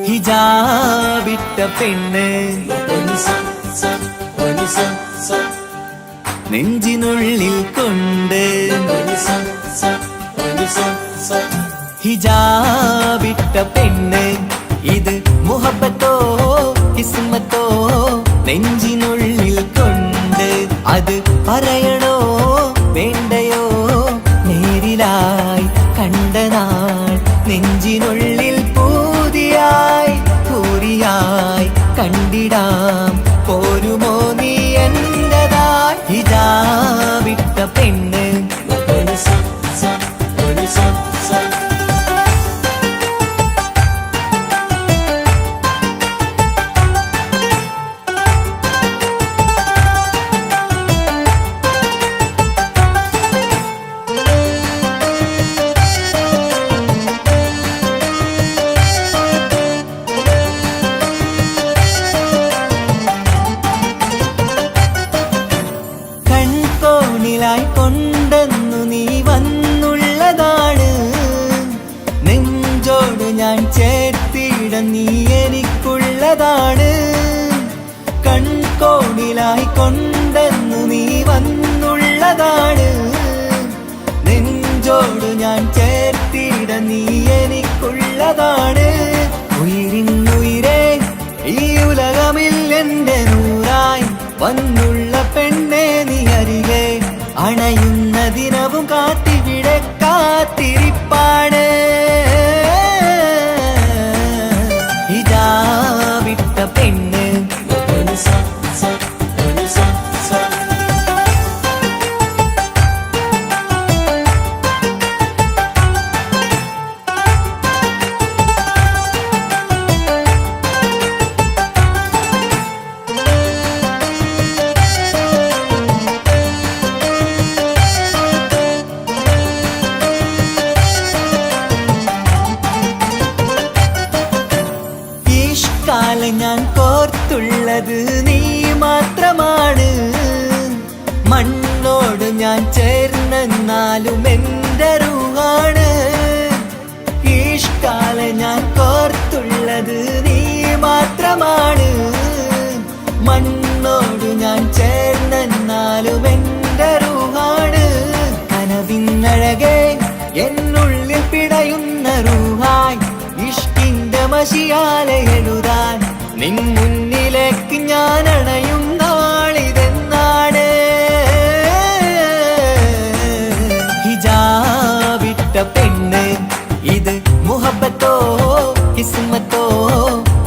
ഹിജാബിട്ട പെണ്ണ് നെഞ്ചിനുള്ളിൽ കൊണ്ട് ഹിജാബിട്ട പെണ്ണ് ഇത് മുഹബത്തോ കിസ്മത്തോ നെഞ്ചിനുള്ളിൽ കൊണ്ട് അത് പറയണോ വേണ്ടയോ നേരിലായി കണ്ട നാൾ നെഞ്ചിനുള്ളിൽ പൂതിയായി പൂരിയായി കണ്ടിടാം പോരുമോ നീ എന്റതായി ഹിജാബിട്ട പെണ്ണ് കൊണ്ടെന്നു നീ വന്നുള്ളതാണ് നെഞ്ചോട് ഞാൻ ചേർത്തിട നീ എനിക്കുള്ളതാണ് കൺകോണിലായി കൊണ്ടെന്നു നീ വന്നുള്ളതാണ് നെഞ്ചോട് ഞാൻ ചേർത്തിട നീ എനിക്കുള്ളതാണ് ഉയിരിന്നുയിരേ ഈ ഉലകമിൽ എന്റെ നൂറായി വന്നുള്ള പെണ്ണെ നീ അരികെ അണയുന്ന ദിനവും കാത്തിവിടെ കാത്തിരിപ്പാണ് ഹിജാബിട്ട പെണ്ണ് ഞാൻ കോർത്തുള്ളത് നീ മാത്രമാണ് മണ്ണോട് ഞാൻ ചേർന്നെന്നാലും എന്റെ റൂഹാണ് ഈഷ്കാല ഞാൻ കോർത്തുള്ളത് നീ മാത്രമാണ് മണ്ണോട് ഞാൻ ചേർന്നെന്നാലും എന്റെ റൂഹാണ് കനവിന്നഴകെ എന്നുള്ളിൽ പിടയുന്ന റൂഹായി ഇഷ്കിന്റെ മഷിയാലെ എഴുതാൻ നിൻ മുന്നിലേക്ക് ഞാൻ അണയും നാളിതെന്നാണ് ഹിജാബിട്ട പെണ്ണ് ഇത് മുഹബത്തോ കിസ്മത്തോ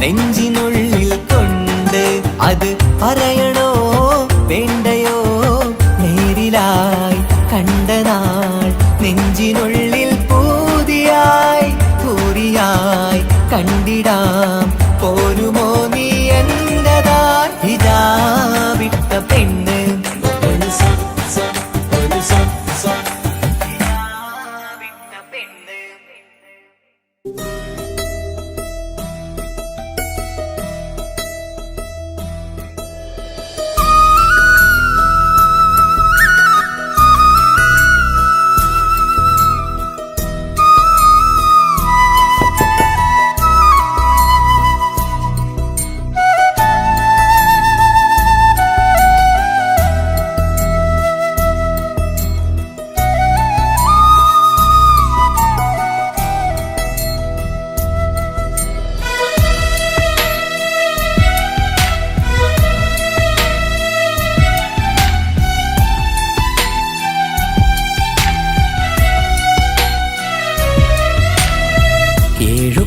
നെഞ്ചിനുള്ളിൽ കൊണ്ട് അത് പറയണോ വേണ്ടയോ നേരിലായി കണ്ട നാൾ നെഞ്ചിനുള്ളിൽ പൂതിയായി പൂരിയായി കണ്ടിടാം പോരുമോ നീ എന്റതായി ഹിജാബിട്ട പെണ്ണ്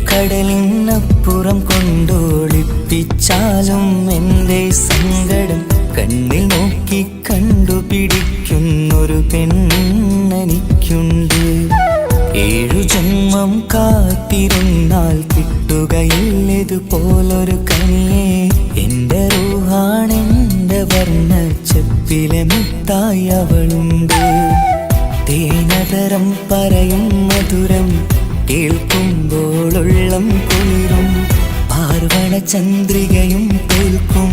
കടലിനപ്പുറം കൊണ്ടോളിപ്പിച്ചാലും എൻ്റെ സങ്കടം കണ്ണിൽ നോക്കി കണ്ടുപിടിക്കുന്നൊരു പെണ്ണെനിക്കുണ്ട് 7 ജന്മം കാത്തിരുന്നാൽ കിട്ടുക കിട്ടുകയില്ലതുപോലൊരു കനിയെ എന്റെ റൂഹാണെന്റെ വർണ്ണച്ചെപ്പിലെ മുത്തായി അവളുണ്ട്. തേനതരം പറയും മധുരം കേൾക്കുമ്പോളുള്ളം കുളിരും. പാർവണ ചന്ദ്രികയും കേൾക്കും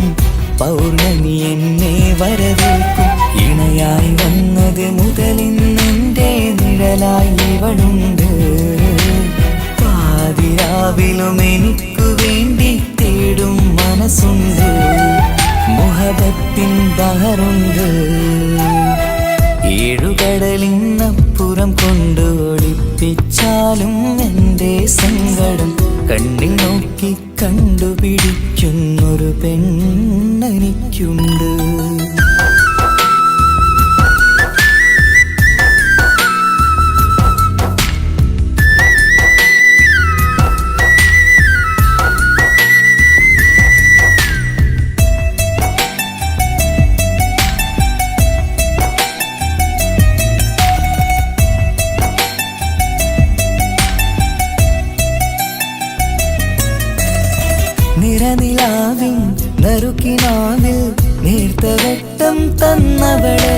പൗർണമി എന്നെ വരവേൽക്കും. ഇണയായി വന്നത് മുതലിന്നെന്റെ നിഴലായി ഇവളുണ്ട്. പാതിരാവിലും എനിക്കു വേണ്ടി തേടും മനസ്സുണ്ട്. മുഹബത്തിൻ ബഹറുണ്ട്. ഏഴുകടലിനപ്പുറം കൊണ്ട് ഒളിപ്പിച്ചാലും എന്റെ സങ്കടം കണ്ണിൽ നോക്കി കണ്ടുപിടിക്കുന്നൊരു പെണ്ണെനിക്കുണ്ട്. നിറനിലാവിൻ നറുക്കിനാവിൽ നേർത്ത വെട്ടം തന്നവള്.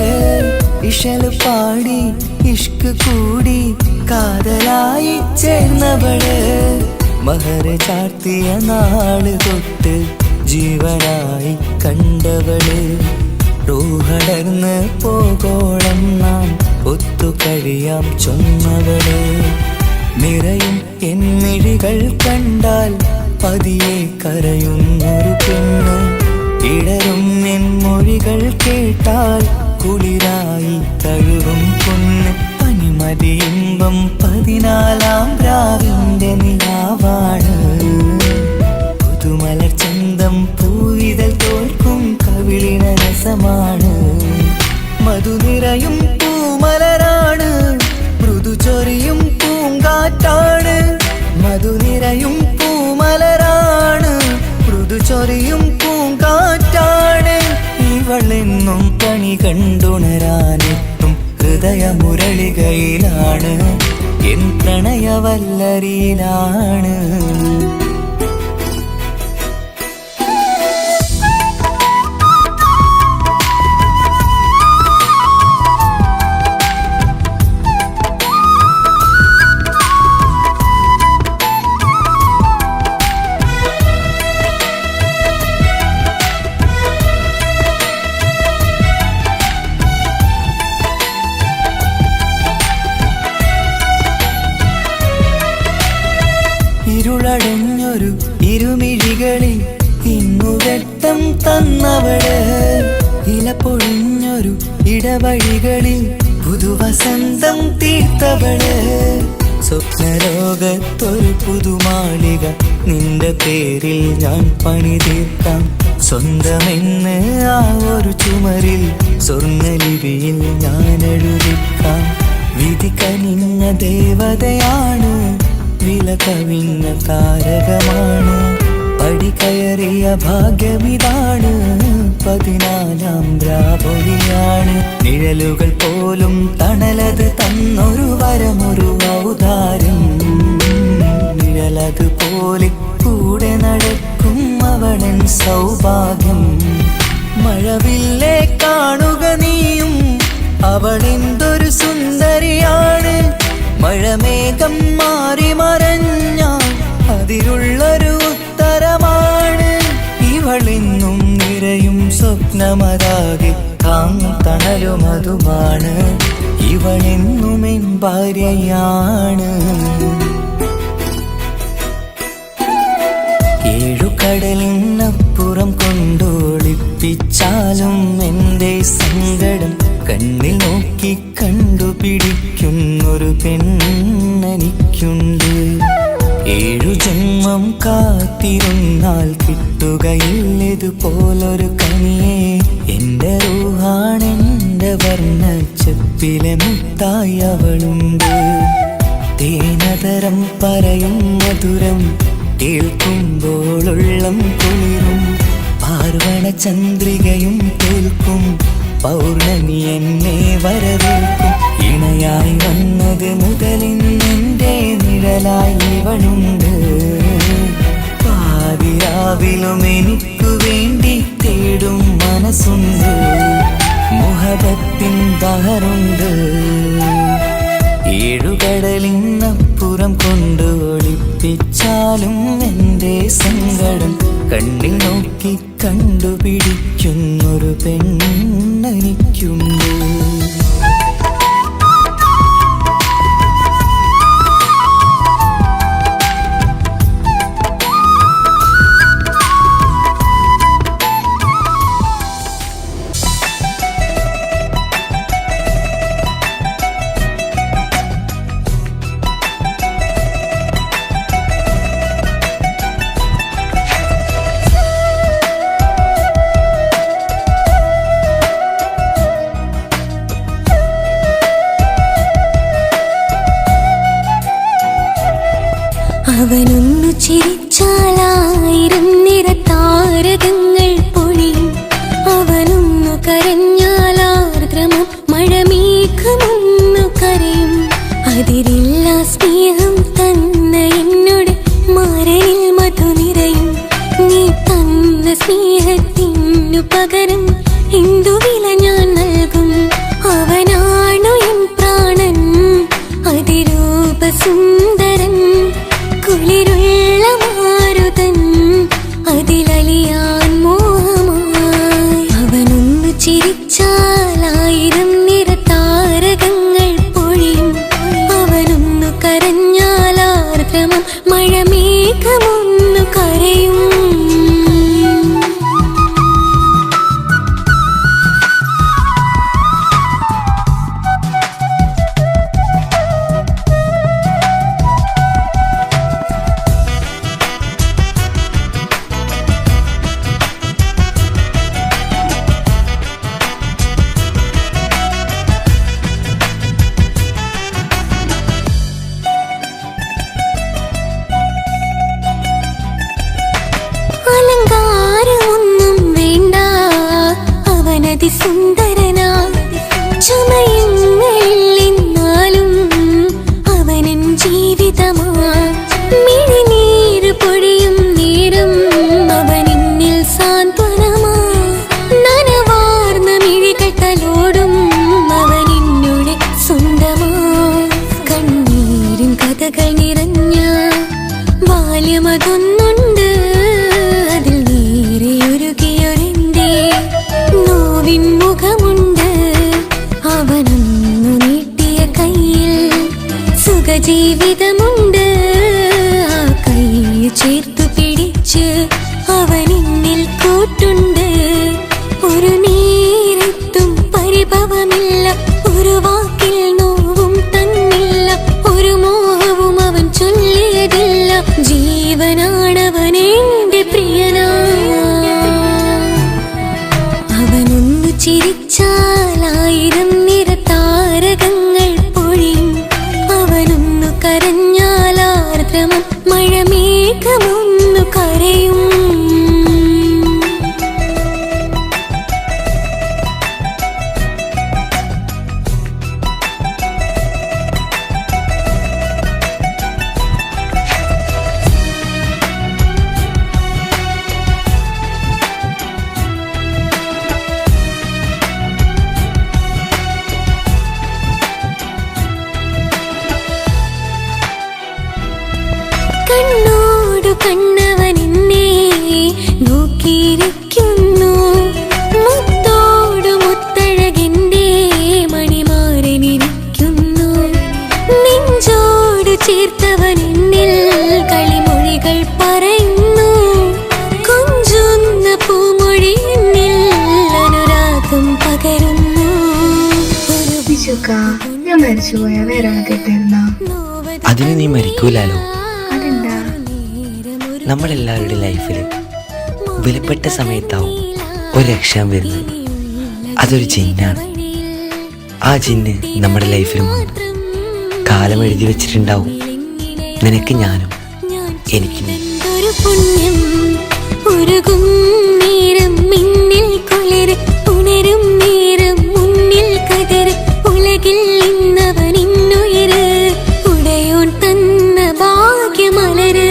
ഇഷല് പാടി ഇഷ്ക് കൂടി കാതലായി ചേർന്നവള്. മഹർ ചാർത്തിയ നാള് തൊട്ട് ജീവനായി കണ്ടവള്. റൂഹടർന്ന് പോകോളം നാം ഒത്തു കഴിയാം ചൊന്നവള്. നിറയും എന്നിഴികൾ കണ്ടാൽ പതിയെ കരയുന്നൊരു പെണ്ണ്. ഇടരും എൻ മൊഴികൾ കേട്ടാൽ കുളിരായി തഴുകും പൊന്ന്. പനിമതിയിമ്പം 14-ാം രാവിന്റെ നിലാവാണ്. പുതുമലർ ചന്തം പൂവിതൽ തോൽക്കും കവിളിന രസമാണ്. മധുനിറയും പൂമലരാണ്. മൃദു ചൊരിയും പൂങ്കാറ്റാണ്. മധുനിറയും പൂമലരാണ്. മൃദു ചൊരിയും പൂങ്കാറ്റാണ്. ഇവളെന്നും പണി കണ്ടുണരാനെത്തും ഹൃദയമുരളികയിലാണ്. എൻ പ്രണയവല്ലരിയിലാണ്. ഇരുളടഞ്ഞൊരു ഇരുമിഴികളിൽ ഇന്നു വെട്ടം തന്നവള്. ഇല പൊഴിഞ്ഞൊരു ഇടവഴികളിൽ പുതുവസന്തം തീർത്തവള്. സ്വപ്നലോകത്തൊരു പുതുമാളിക നിന്റെ പേരിൽ ഞാൻ പണി തീർക്കാം. സ്വന്തമെന്ന് ആ ഒരു ചുമരിൽ സ്വർണ്ണലിപിയിൽ ഞാൻ എഴുതിക്കാം. വിധി കനിഞ്ഞ ദേവതയാണ്. വില കവിഞ്ഞ താരകമാണ്. പടി കയറിയ ഭാഗ്യമിതാണ്. 14-ാം രാപൊലിയാണ്. നിഴലുകൾ പോലും തണലത് തന്നൊരു വരമൊരു ഔദാര്യം. നിഴലത് പോലെ കൂടെ നടക്കും അവളൻ സൗഭാഗ്യം. മഴവില്ലേ കാണുക നീയും അവളെന്തൊരു സുന്ദരിയാണ്. മഴമേഘം മാറി മറഞ്ഞാൽ അതിലുള്ളൊരു ഉത്തരമാണ്. ഇവളെന്നും നിറയും സ്വപ്നമതാകെ താങ്ങും തണലുമതുമാണ്. ഇവളെന്നും എൻ ഭാര്യയാണ്. ഏഴുകടലിനപ്പുറം കൊണ്ടൊളിപ്പിച്ചാലും എന്റെ സങ്കടം കണ്ണിൽ നോക്കി കണ്ടുപിടിക്കുന്നൊരു പെണ്ണെനിക്കുണ്ട്. 7 ജന്മം കാത്തിരുന്നാൽ കിട്ടുകയില്ലതുപോലൊരു കനിയെ എന്റെ റൂഹാണെന്റെ വർണ്ണച്ചെപ്പിലെ മുത്തായി അവളുണ്ട്. തേനതരം പറയും മധുരം കേൾക്കുമ്പോളുള്ളം കുളിരും. പാർവണ ചന്ദ്രികയും കേൾക്കും പൗർണമി എന്നെ വരവേൽക്കും. ഇണയായി വന്നത് മുതലിന്നെന്റെ നിഴലായി ഇവളുണ്ട്. രാവിലും എനിക്കു വേണ്ടി തേടും മനസ്സുണ്ട്, മുഹബത്തിൻ ബഹറുണ്ട്. ഏഴുകടലിനപ്പുറം കൊണ്ട് ഒളിപ്പിച്ചാലും എൻ്റെ സങ്കടം കണ്ണിൽ നോക്കി കണ്ടുപിടിക്കുന്നൊരു പെണ്ണെനിക്കുണ്ട്. അവനൊന്നു ചിരിച്ചാലായിരം നിറതാരകങ്ങൾ പൊഴിയും, അവനൊന്നു കരഞ്ഞാലാർദ്രമം മഴമേഘമൊന്നു കരയും. അതിരില്ല സ്നേഹം തന്ന എന്നോട് മാരനിൽ മധു നിറയും. നീ തന്ന സ്നേഹത്തിനു പകരം എന്തു വില ഞാൻ നൽകും? അവനാണു എൻ പ്രാണൻ, അതിരൂപസുന്ദരൻ, കുളിരുള്ള മാരുതൻ, അതിലലിയാൻ മോഹമായി. അവനൊന്നു ചിരിച്ചാലായിരം നിറതാരകങ്ങൾ പൊഴിയും, അവനൊന്നു കരഞ്ഞാലാർദ്രമം മഴമേഘമൊന്നു കരയും. അലങ്കാരമൊന്നും വേണ്ട, അവനതി സുന്ദരനാ. ചമയങ്ങളിൽ എന്നാലും അവനൻ ജീവിതമാ. മിഴിനീര് പൊഴിയും നേരം അവനിന്നിൽ സാന്ത്വനമാ. നനവാർന്ന മിഴികൾ തലോടും അവനിന്നോട് സ്വന്തമാ. കണ്ണീരിൻ കഥകൾ നിറഞ്ഞ ബാല്യമതൊന്നുണ്ട്, അതിൽ നീരെയൊരുകിയൊരെന്റെ നോവിൻ മുഖമുണ്ട്. അവനൊന്നു നീട്ടിയ കയ്യിൽ സുഖജീവിതമുണ്ട്. ആ കൈ ചേർത്തു പിടിച്ച് അവനിന്നിൽ കൂട്ടുണ്ട്. ഒരു നേരത്തും പരിഭവമില്ല, ഒരു വാക്കിൽ നോവും തന്നില്ല, ഒരു മോഹവും അവൻ ചൊല്ലിയതില്ല. ജീവനാണവനെന്റെ പ്രിയനാ. അവനൊന്നു ചിരിച്ചാലായിരം നിറതാരകങ്ങൾ പൊഴിയും, അവനൊന്നു കരഞ്ഞാലാർദ്രമം മഴമേഘമൊന്നു കരയും. കണ്ണോടു കണ്ണവനെന്നെ നോക്കിയിരിക്കുന്നു, മുത്തോടു മുത്തഴകെന്റെ മണിമാരനിരിക്കുന്നു. നെഞ്ചോട് ചേർത്തവനെന്നിൽ കളിമൊഴികൾ പറയുന്നു, കൊഞ്ചുന്ന പൂമൊഴി എന്നിൽ അനുരാഗം പകരുന്നു. ഞാൻ മരിച്ചുപോയാ വേറെ കേട്ടിരുന്ന? അതിന് നീ മരിക്കൂലാലോ. അതെന്താ? നമ്മളെല്ലാവരുടെ ലൈഫിൽ വിലപ്പെട്ട സമയത്താവും ഒരു രക്ഷാൻ വരുന്നത്. അതൊരു ജിന്നാണ്. ആ ജിന്ന് നമ്മുടെ ലൈഫിലും വന്നു കാലം എഴുതി വെച്ചിട്ടുണ്ടാവും. നിനക്ക് ഞാനും എനിക്ക് നീ. പുണ്യം ഉരുകും നേരം മിന്നിൽ കുളിർ ഉണരും നേരം മുന്നിൽ കതിർ. ഉലകിൽ ഇന്നവൻ ഇന്നുയിര് ഉടയോൻ തന്ന ഭാഗ്യമലര്.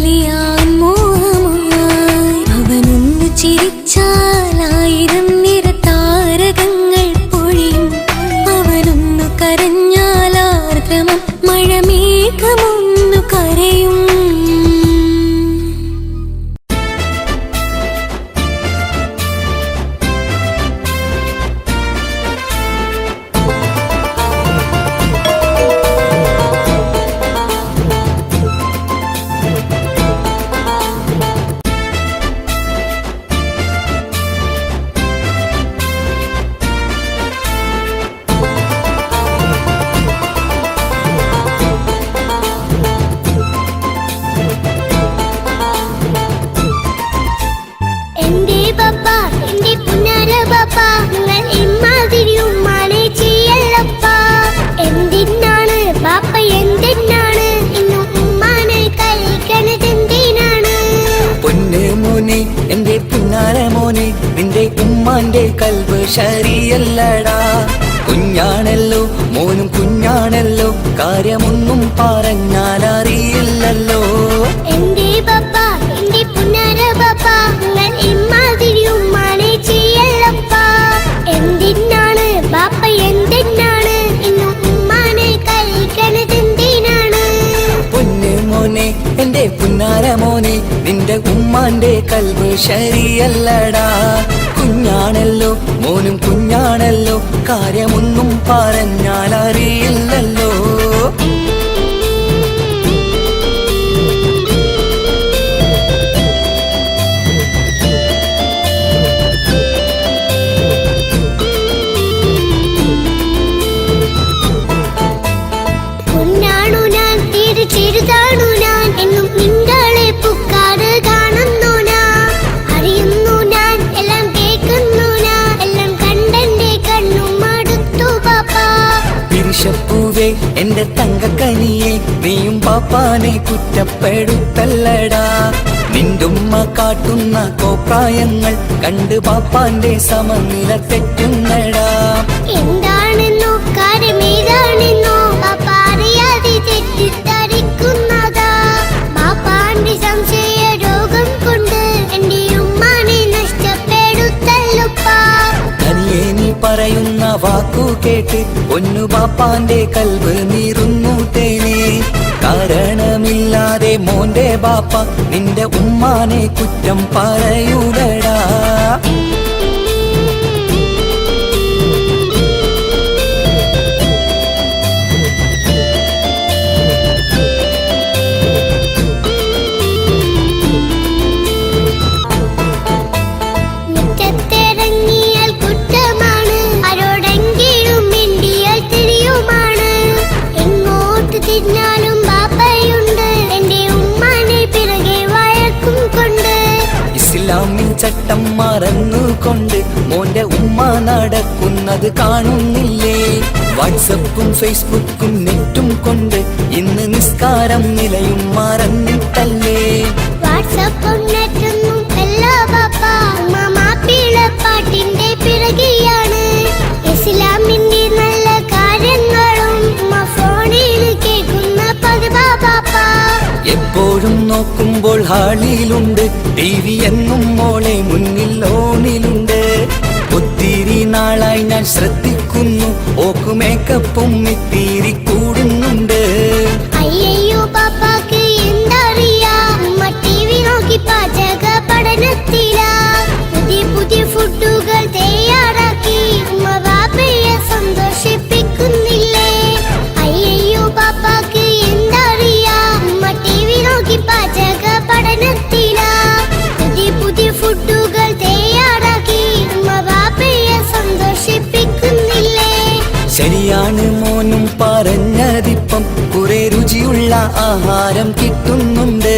ബലിയാൻ മോഹമായി. അവനൊന്നു ചിരിച്ചാൽ 1000 നിറതാരകങ്ങൾ പൊഴിയും. അവനൊന്നു കരഞ്ഞാൽ ആർദ്രമം മഴമേഘമൊന്നു കരയും. എന്റെ പപ്പ, എന്റെ പുന്നാര പപ്പ, നിങ്ങൾ ഇമ്മാതിരി ഉമ്മാനെ ചെയ്യല്ലപ്പ. എന്തിനാണ് പാപ്പ, എന്തിനാണ് ഇന്നും ഉമ്മാനെ കഴിക്കണതെന്തിനാണ്? പൊന്നെ മോനെ എന്റെ പിന്നാര മോനെ, നിന്റെ ഉമ്മാന്റെ കൽബ് ശരിയല്ലടാ. കുഞ്ഞാണല്ലോ മോനും കുഞ്ഞാണല്ലോ, കാര്യമൊന്നും പറഞ്ഞാൽ അറിയില്ലല്ലോ. എന്റെ പപ്പ, എന്റെ പുന്നാര പപ്പ, നിങ്ങൾ ഇമ്മാതിരി ഉമ്മാനെ ചെയ്യല്ലപ്പ. എന്തിനാണ് പാപ്പ, എന്തിനാണ് ഇന്നും ഉമ്മാനെ കഴിക്കണതെന്തിനാണ്? പൊന്നെ മോനെ എന്റെ പിന്നാര മോനെ, നിന്റെ ഉമ്മാന്റെ കൽബ് ശരിയല്ലടാ. കുഞ്ഞാണല്ലോ മോനും കുഞ്ഞാണല്ലോ, കാര്യമൊന്നും പറഞ്ഞാൽ അറിയില്ലല്ലോ. പൊന്നാണു ഞാൻ, തീരെ ചെറുതാണു ഞാൻ, എന്നും നിങ്ങളെ പുക്കാറ് കാണുന്നു ഞാൻ. അറിയുന്നു ഞാൻ, എല്ലാം കേൾക്കുന്നു ഞാൻ, എല്ലാം കണ്ടെന്റെ കണ്ണും മടുത്തു പാപ്പ. പിരിശപ്പൂവേ എന്റെ തങ്കക്കനിയെ, നീയും പാപ്പാനെ കുറ്റപ്പെടുത്തല്ലടാ. നിന്റുമ്മ കാട്ടുന്ന കോപ്രായങ്ങൾ കണ്ട് പാപ്പാന്റെ സമനില തെറ്റുന്നടാ. എന്താണെന്നോ കാര്യമേതാണെന്നോ പാപ്പ അറിയാതെ തെറ്റിദ്ധരിക്കുന്നതാ. പാപ്പാന്റെ സംശയ രോഗം കൊണ്ട് എന്റെ ഉമ്മാനെ നഷ്ടപ്പെടുത്തല്ലുപ്പാ. തനിയെ നീ പറയുന്ന വാക്കു കേട്ട് പൊന്നു പാപ്പാന്റെ കൽബ് നീറുന്നു തേനെ. കാരണമില്ലാതെ മോന്റെ ബാപ്പ നിന്റെ ഉമ്മാനെ കുറ്റം പറയൂലടാ. മുറ്റത്തിറങ്ങിയാൽ കുറ്റമാണ്, ആരോടെങ്കിലും മിണ്ടിയാൽ തിരിയുമാണ്. എങ്ങോട്ട് തിരിഞ്ഞാലും ബാപ്പയുണ്ട്, എന്റെ ഉമ്മാനെ പിറകെ വഴക്കും കൊണ്ട്. ഇസ്ലാമിൽ ചട്ടം മറന്നുകൊണ്ട് മോന്റെ ഉമ്മ നടക്കുന്നത് കാണുന്നില്ലേ? വാട്സപ്പും ഫേസ്ബുക്കും നെറ്റും കൊണ്ട് ഇന്ന് നിസ്കാരം നിലയും മറന്നിട്ടല്ലേ? വാട്സപ്പും നെറ്റൊന്നും അല്ല ബാപ്പ, ഉമ്മ മാപ്പിളപ്പാട്ടിന്റെ പിറകെയാണ്. ഇസ്ലാമിന്റെ നല്ല കാര്യങ്ങളും ഉമ്മ ഫോണിൽ കേൾക്കുന്ന പതിവാ ബാപ്പ. എപ്പോഴും നോക്കുമ്പോൾ ഹാളിലുണ്ട്, TV എന്നും മോളെ മുന്നിൽ ഓണിലുണ്ട്. ഒത്തിരി നാളായി ഞാൻ ശ്രദ്ധിക്കുന്നു, ഓക്ക് മേക്കപ്പും ഇത്തിരി കൂടുന്നുണ്ട്. അയ്യോ പാപ്പാക്ക് എന്തറിയാ, ഉമ്മ TV നോക്കി പാചക പഠനത്തിലാ. പുതിയ പുതിയ ഫുഡുകൾ തയ്യാറാക്കി ഉമ്മ ബാപ്പയെ സന്തോഷിപ്പിക്കുന്നില്ലേ? അയ്യോ പാപ്പാക്ക് എന്തറിയാ, ഉമ്മ TV നോക്കി പാചക പഠനത്തിലാ. പുതിയ പുതിയ ഫുഡുകൾ തയ്യാറാക്കി ഉമ്മ ബാപ്പയെ സന്തോഷിപ്പിക്കുന്നില്ലേ? ശരിയാണ് മോനും പറഞ്ഞതിപ്പം, കുറെ രുചിയുള്ള ആഹാരം കിട്ടുന്നുണ്ട്.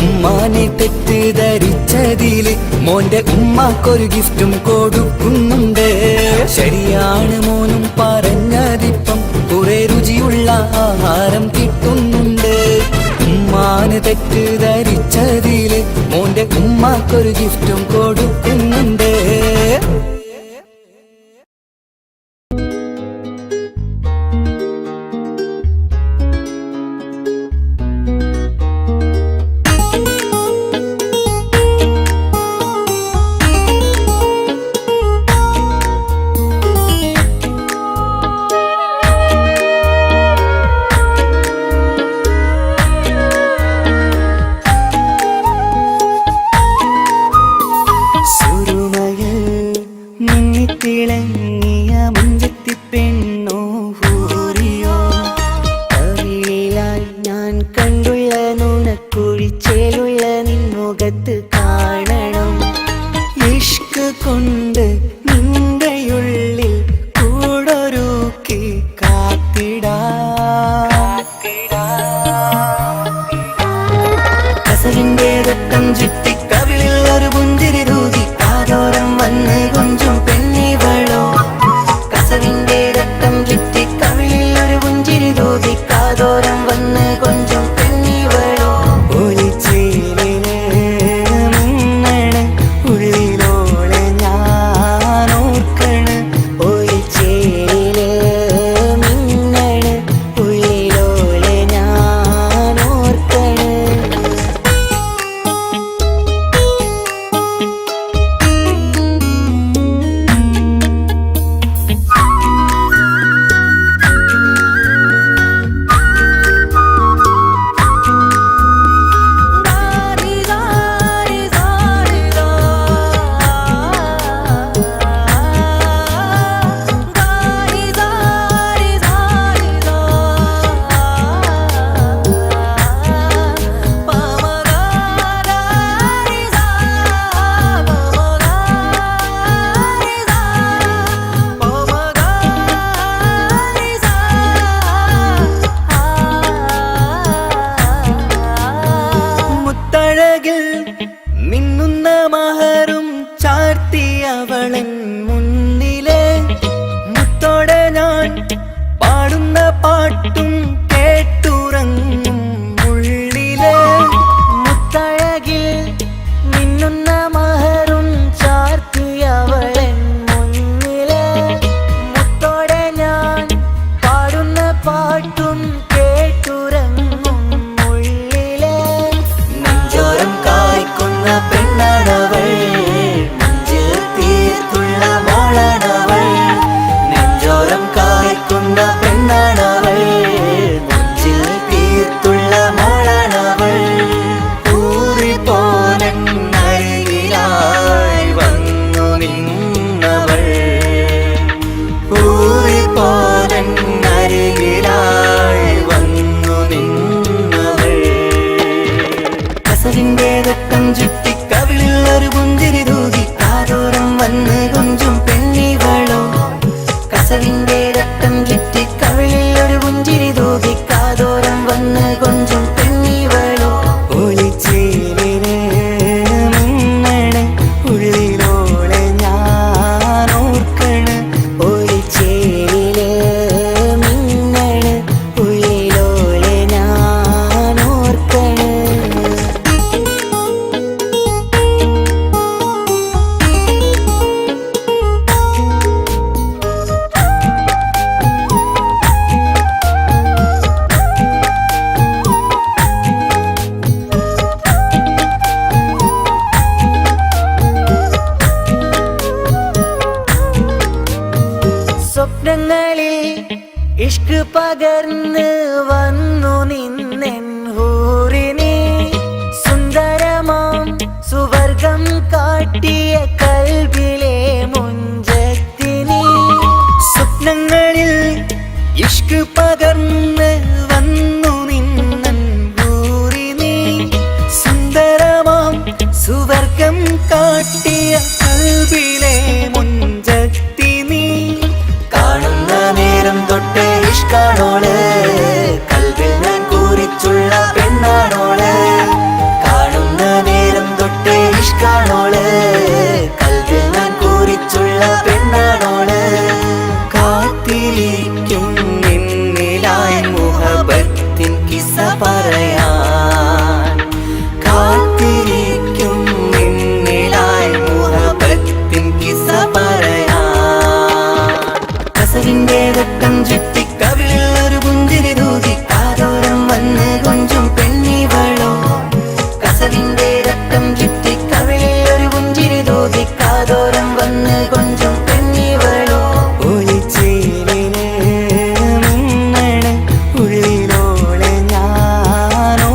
ഉമ്മാനെ തെറ്റിദ്ധരിച്ചതില് മോന്റെ ഉമ്മാക്കൊരു ഗിഫ്റ്റും കൊടുക്കുന്നുണ്ട്. ശരിയാണ് മോനും പറഞ്ഞതിപ്പം, കുറെ രുചിയുള്ള ആഹാരം കിട്ടുന്നുണ്ട്. ഉമ്മാന് തെറ്റിദ്ധരിച്ചതില് മോന്റെ ഉമ്മാക്കൊരു ഗിഫ്റ്റും കൊടുക്കുന്നുണ്ട്. കാതോരം വന്ന് കൊഞ്ചും പെണ്ണിവളോ ഒളിച്ചേലിന് മിന്നണ് ഉള്ളിലോളെ ഞാനോർക്കണ് ഒളിച്ചേലില് മിന്നണ് ഉള്ളിലോളെ ഞാനോർക്കണ് മിന്നുന്ന മഹറും ചാർത്തി അവളൻ മുന്നിലെ മുത്തോടെ ഞാൻ പാടുന്ന പാട്ടും കേട്ടുറങ്ങും ഉള്ളിലെ മുത്തഴകിൽ മിന്നുന്ന മഹറും ചാർത്തി അവളൻ മുന്നിലെ മുത്തോടെ ഞാൻ പാടുന്ന പാട്ടും കേട്ടുറങ്ങും ഉള്ളിലെ നെഞ്ചോരം കായ്ക്കുന്ന പെണ്ണാണവൾ നെഞ്ചിൽ തീർത്തുള്ള മോളാണവൾ നെഞ്ചോരം കായ്ക്കുന്ന പെണ്ണാണവൾ നെഞ്ചിൽ തീർത്തുള്ള മോളാണവൾ ഊറിപ്പോനരികിലായി വന്നു നിന്നവൾ ഊറിപ്പോനരികിലായി വന്നു നിന്നവൾ കസവിന്റെ രക്തം ചുറ്റി കവിളിൽ ഒരു പുഞ്ചിരി തൂകി കാതോരം വന്ന് കൊഞ്ചും പെണ്ണിവളോ കസവിന്റെ രക്തം ചുറ്റി കവിളിൽ ഒരു പുഞ്ചിരി തൂകി കാതോരം വന്ന് കൊഞ്ചും പെണ്ണിവളോ ഒളിച്ചേലിന് മിന്നണ് ഉള്ളിലോളെ ഞാനോർക്കണ് ഒളിച്ചേലില് മിന്നണ് ഉള്ളിലോളെ ഞാനോർക്കണ് സ്വപ്നങ്ങളിൽ ഇഷ്ക് പകർന്ന് വന്നു നിന്നെൻ ഹൂറിനെ സുന്ദരമാം സുവർഗം കാട്ടിയ കൽബിലെ മുഞ്ചത്തിനെ സ്വപ്നങ്ങളിൽ ഇഷ്ക് പകർന്ന് വന്നു നിന്നെൻ ഹൂറിനെ സുന്ദരമാം സുവർഗം കാട്ടിയ കൽബിലെ മുഞ്ചത്തിനെ കാണുന്ന നേരം തൊട്ട് ഇഷ്കാണോള് കൽവിൽ ഞാൻ കൂറിച്ചുള്ള പെണ്ണാണോള് കാണുന്ന നേരം തൊട്ട് ഇഷ്കാണോള് കൽവിൽ ഞാൻ കൂറിച്ചുള്ള പെണ്ണാണോള് കാത്തിരിക്കും നിന്നിലായി മുഹബത്തിൻ കിസ്സ പറയാൻ കാത്തിരിക്കും നിന്നിലായി മുഹബത്തിൻ കിസ്സ പറയാൻ കസവിന്റെ രക്തം ചുറ്റി കവിളിൽ ഒരു പുഞ്ചിരി തൂകി കാതോരം വന്ന് കൊഞ്ചും പെണ്ണിവളോ കസവിന്റെ രക്തം ചുറ്റി കവിളിൽ ഒരു പുഞ്ചിരി തൂകി കാതോരം വന്ന് കൊഞ്ചും പെണ്ണിവളോ ഒളിച്ചേലിന് മിന്നണ് ഉള്ളിലോളെ ഞാനോർക്കണ്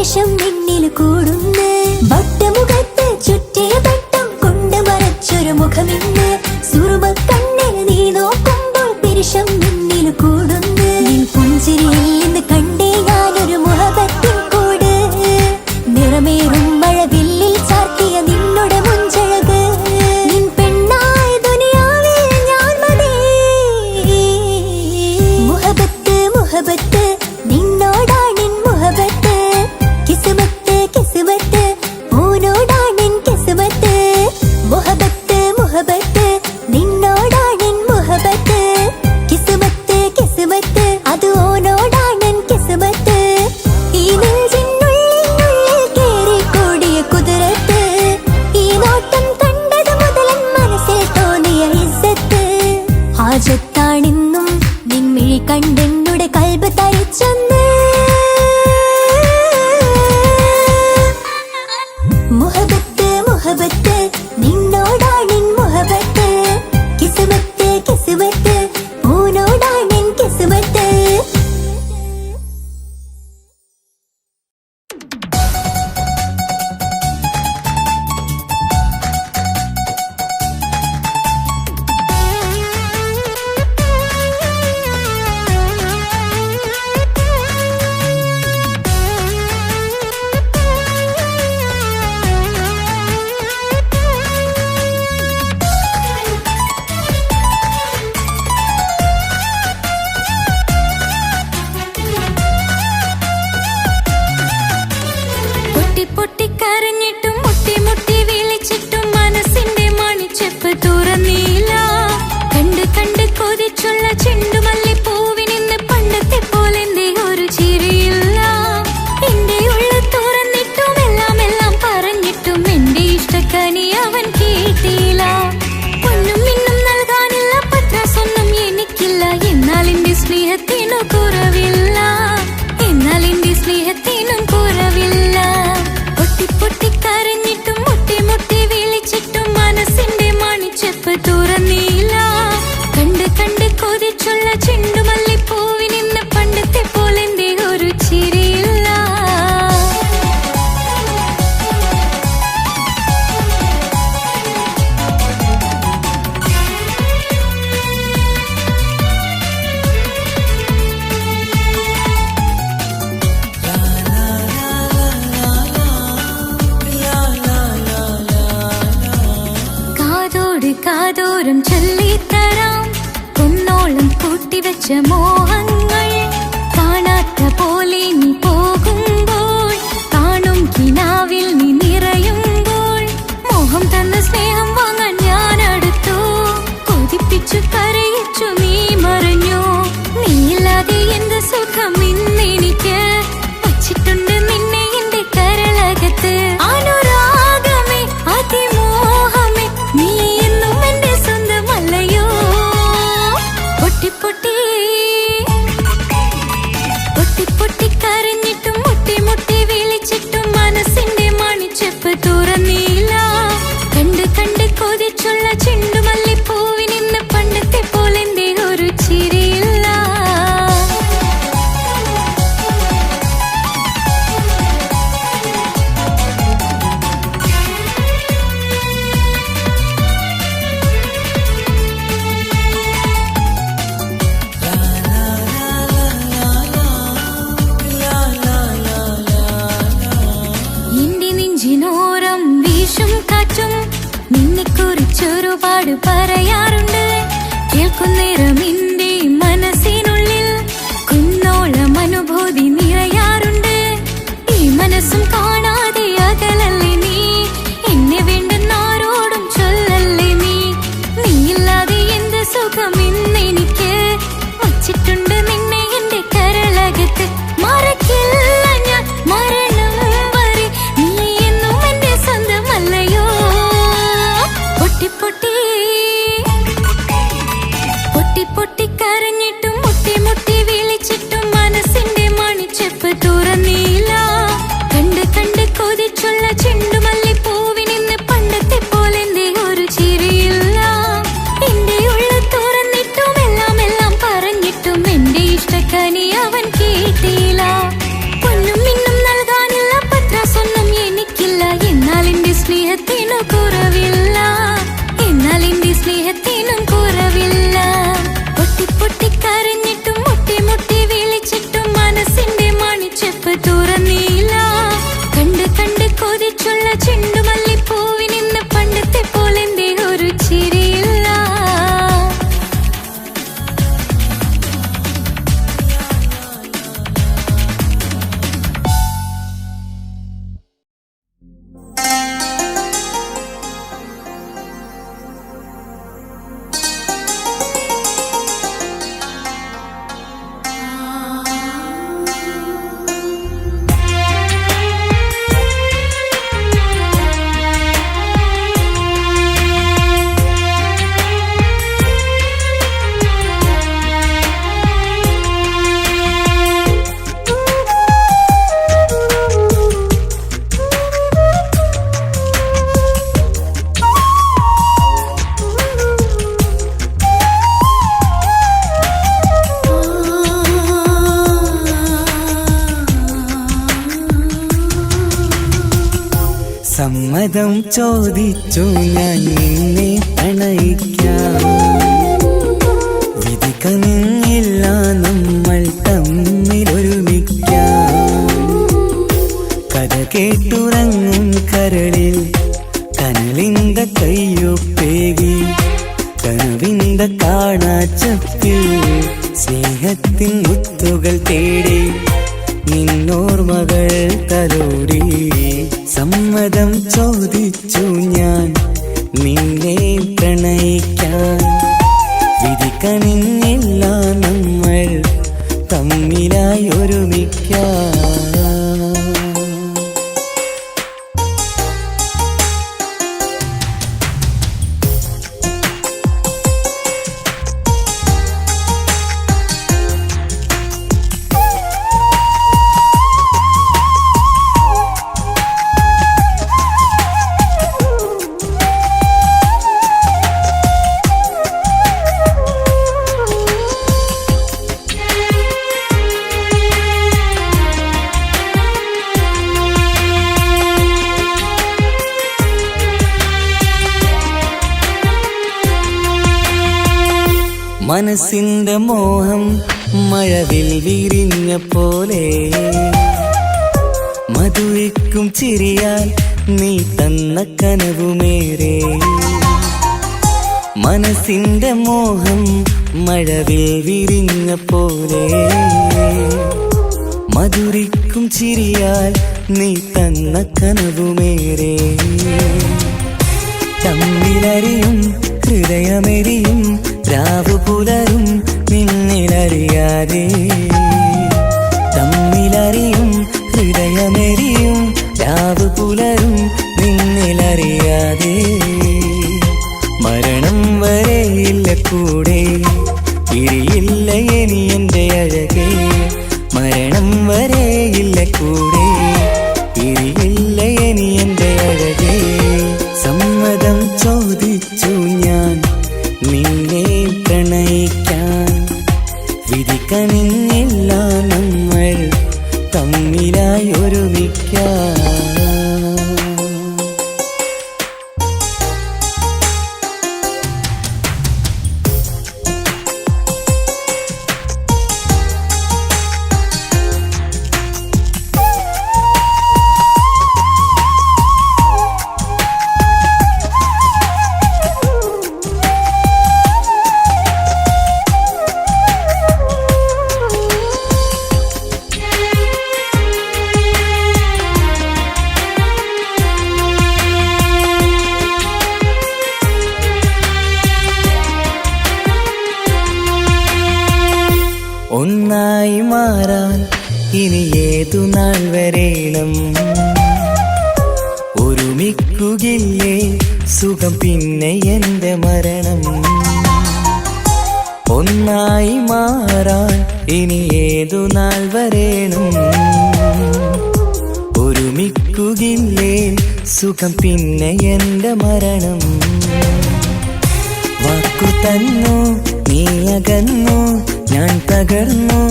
നിമിഷം നിന്നിൽ കൂടുന്നു. വട്ടമുഖത്ത് ചുറ്റിയ തട്ടം കൊണ്ട് മറച്ചൊരു മുഖമിന്ന്. സുറുമ കണ്ണിൽ നീ നോക്കുമ്പോൾ പിരിശം നിന്നിൽ കൂടുന്നു. നിൻ പുഞ്ചിരിയിൽ നിന്ന് കണ്ടേ ഞാനൊരു മുഹബത്തിൻ കൂട്. നിറമേറും മഴവില്ലിൽ ചാർത്തിയ നിന്നുടെ മുഞ്ചഴക്. നിൻ പെണ്ണായ ദുനിയാവിൽ ഞാൻ മതി. മുഹബത്ത് മുഹബത്ത് നിന്നോടാണെൻ മുഹബത്ത്. കിസ്മത്ത് കിസ്മത്ത് ഓനോടാണെൻ കിസ്മത്ത്. മുഹബത്ത് മുഹബത്ത് നിന്നോടാണെൻ മുഹബത്ത്. കിസ്മത്ത് കിസ്മത്ത് അത് ഓനോടാണെൻ കിസ്മത്ത്. ഈ നെഞ്ചിനുള്ളിൽ കേറിക്കൂടിയ കുതിരത്ത്. ഈ നോട്ടം കണ്ടത് മുതലൻ മനസ്സിൽ തോന്നിയ ഇസ്സത്ത്. ഹാജത്താണെന്നും നിൻമിഴി കണ്ടെന്നുടെ കൽബ് തരിച്ചെന്ന്. മുഹബത്ത് മുഹബത്ത് നിന്നോടാണെൻ മുഹബത്ത്. കിസ്മത്ത് കിസ്മത്ത് ഓനോടാണെൻ കിസ്മത്ത്. പൊട്ടി പൊട്ടി കരഞ്ഞിട്ടും മുട്ടി മുട്ടി വിളിച്ചിട്ടും മനസ്സിന്റെ മണിച്ചെപ്പ് തുറന്നില്ല. കണ്ട് കണ്ട് കൊതിച്ചുള്ള ചെണ്ടുമല്ലിപ്പൂവിനിന്ന് പണ്ടത്തെ പോലെന്തേ ഒരു ചിരിയില്ല. എന്റെ ഉള്ളിൽ തുറന്നിട്ടും എല്ലാം എല്ലാം പറഞ്ഞിട്ടും എന്റെ ഇഷ്ടക്കനി അവൻ കേട്ടില്ല. പൊന്നും മിന്നും നൽകാനില്ല, പത്രാസൊന്നും എനിക്കില്ല. എന്നാൽ എന്റെ സ്നേഹത്തിനു കുറവില്ല. എന്നാൽ എന്റെ സ്നേഹത്തിനും കുറവില്ല. പൊട്ടി പൊട്ടി കരഞ്ഞിട്ടും മുട്ടി മുട്ടി വിളിച്ചിട്ടും മനസ്സിന്റെ മണിച്ചെപ്പ് തുറന്നില്ല. കണ്ട് കണ്ട് കൊതിച്ചുള്ള ചെണ്ടുമല്ലിപ്പൂവിനിന്ന് പണ്ടത്തെ പോലെന്തേ ഒരു ചിരിയില്ല. കാതോട് കാതോരം ചൊല്ലിത്തരാം കുന്നോളം കൂട്ടിവെച്ച മോഹങ്ങൾ. കാണാത്ത പോലെ നീ പോകുമ്പോൾ കാണും കിനാവിൽ നീ നിറയുമ്പോൾ. മോഹം തന്ന സ്നേഹം വാങ്ങാൻ ഞാൻ അടുത്തു. കൊതിപ്പിച്ചു കരയിച്ചു നീ മറഞ്ഞു. നീയില്ലാതെ എന്ത് സുഖം ഇന്നെനിക്ക്. വച്ചിട്ടുണ്ട് നിന്നെ എന്റെ കരളകത്ത്. അനുരാഗമേ അതിമോഹമേ നീ എന്നും എന്റെ സ്വന്തമല്ലയോ. പൊട്ടി പൊട്ടി പൊട്ടി പൊട്ടി കരഞ്ഞിട്ടും മുട്ടി മുട്ടി വിളിച്ചിട്ടും മനസ്സിന്റെ മണിച്ചെപ്പ് തുറന്നില്ല. കണ്ട് കണ്ട് കൊതിച്ചുള്ള ചെണ്ടുമല്ലിപ്പൂവിനിന്ന് പണ്ടത്തെ പോലെന്തേ ഒരു ചിരിയില്ല. എന്റെ നെഞ്ചിനോരം വീശും കാറ്റും നിന്നെക്കുറിച്ചൊരുപാട് പറയാറുണ്ട്. കേൾക്കുന്നേരം എന്റെ മനസ്സിനുള്ളിൽ കുന്നോളം അനുഭൂതി നിറയാറുണ്ട്. ഈ മനസ്സും കാണാതെ അകലല്ലേ നീ. എന്നെ വേണ്ടെന്നാരോടും ചൊല്ലല്ലേ നീ. നീയില്ലാതെ എന്ത് സുഖം ഇന്നെനിക്ക്. വച്ചിട്ടുണ്ട് നിന്നെ എന്റെ കരളകത്ത്. മറക്കില്ല ഞാൻ മരണം വരെ. നീ എന്നും എന്റെ സ്വന്തമല്ലയോ. പൊട്ടി പൊട്ടി പൊട്ടി പൊട്ടി സ്നേഹത്തിനു കുറവില്ല, എന്നാൽ എന്റെ സ്നേഹത്തിനും കുറവില്ല. പൊട്ടി പൊട്ടി കരഞ്ഞിട്ടും മുട്ടി മുട്ടി വിളിച്ചിട്ടും മനസ്സിന്റെ മണിച്ചെപ്പ് തുറന്നില്ല. കണ്ട് കണ്ട് കൊതിച്ചുള്ള ചെണ്ടുമല്ലിപ്പൂവിനിന്ന് പണ്ടത്തെ പോലെന്തേ ഒരു ചിരിയില്ല. സമ്മതം ചോദിച്ചു ഞാൻ നിന്നെ പ്രണയിക്കാം, വിധി കനിഞ്ഞില്ല നമ്മൾ തമ്മിലൊരുമിക്കാം. കഥ കേട്ടുറങ്ങും കരളിൽ കനലിന്ത കയ്യൊപ്പേകി, കനവിന്ത കാണാച്ചപ്പിൽ സ്നേഹത്തിൻ മുത്തുകൾ തേടി നിന്നോർമകൾ തലോടി. സമ്മതം ചോദിച്ചു ഞാൻ നിന്നെ പ്രണയിക്കാൻ, വിധി കനിഞ്ഞില്ല നമ്മൾ തമ്മിലായി ഒരുമിക്കാം. മനസ്സിന്റെ മോഹം മഴവിൽ വിരിഞ്ഞ പോലെ, മധുരിക്കും ചിരിയാൽ നീ തന്ന കനവുമേറെ. മനസ്സിന്റെ മോഹം മഴവിൽ വിരിഞ്ഞ പോലെ, മധുരിക്കും ചിരിയാൽ നീ തന്ന കനവുമേറെ. തമ്മിലറിയും ഹൃദയമെരിയും രാവു പുലരും നിന്നിലറിയാതെ. തമ്മിലറിയും ഹൃദയമെരിയും രാവു പുലരും നിന്നിലറിയാതെ. മരണം വരെയില്ല കൂടെ, പിരിയില്ല ഇനി എൻ്റെ അഴകേ. മരണം വരെയില്ല കൂടെ, പിരിയില്ല ഇനി എൻ്റെ അഴകേ. സമ്മതം ചോദിച്ചു ഞാൻ നിന്നെ പ്രണയിക്കാൻ, വിധി കനിഞ്ഞില്ല നമ്മൾ തമ്മിലായി ഒരുമിക്കാം. ഒന്നായി മാറാൻ ഇനി ഏതു നാൾ വരേണം, ഒരുമിക്കുകയില്ലേ സുഖം പിന്നെ എന്റെ മരണം. ഒന്നായി മാറാൻ ഇനി ഏതു നാൾ വരേണം, ഒരുമിക്കുകയില്ലേ സുഖം പിന്നെ എന്റെ മരണം. വാക്കു തന്നു നീ അകന്നു, ഞാൻ തകർന്നു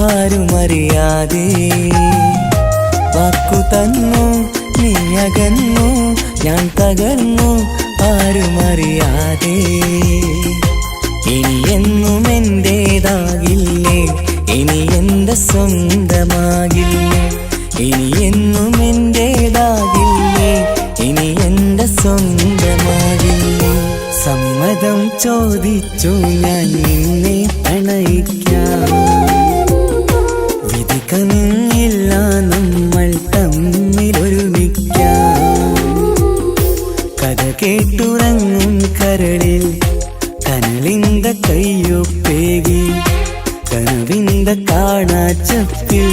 ആരുമറിയാതെ. വാക്കു തന്നു നീ അകന്നു ഞാൻ തകർന്നു ആരുമറിയാതെ. ഇനി എന്നും എന്റേതാകില്ലേ, ഇനി എന്റെ സ്വന്തമാകില്ലേ. ഇനി എന്നും എന്റേതാകില്ലേ, ഇനി എന്റെ സ്വന്തമാകില്ലേ. സമ്മതം ചോദിച്ചു ഞാൻ നിന്നെ പ്രണയിക്കാം. വിധി കനിഞ്ഞില്ല നമ്മൾ തമ്മിലൊരുമിക്കാം. കഥ കേട്ടുറങ്ങും കരളിൽ കനലിന്ത കയ്യൊപ്പേകി. കനവിന്ത കാണാച്ചപ്പിൽ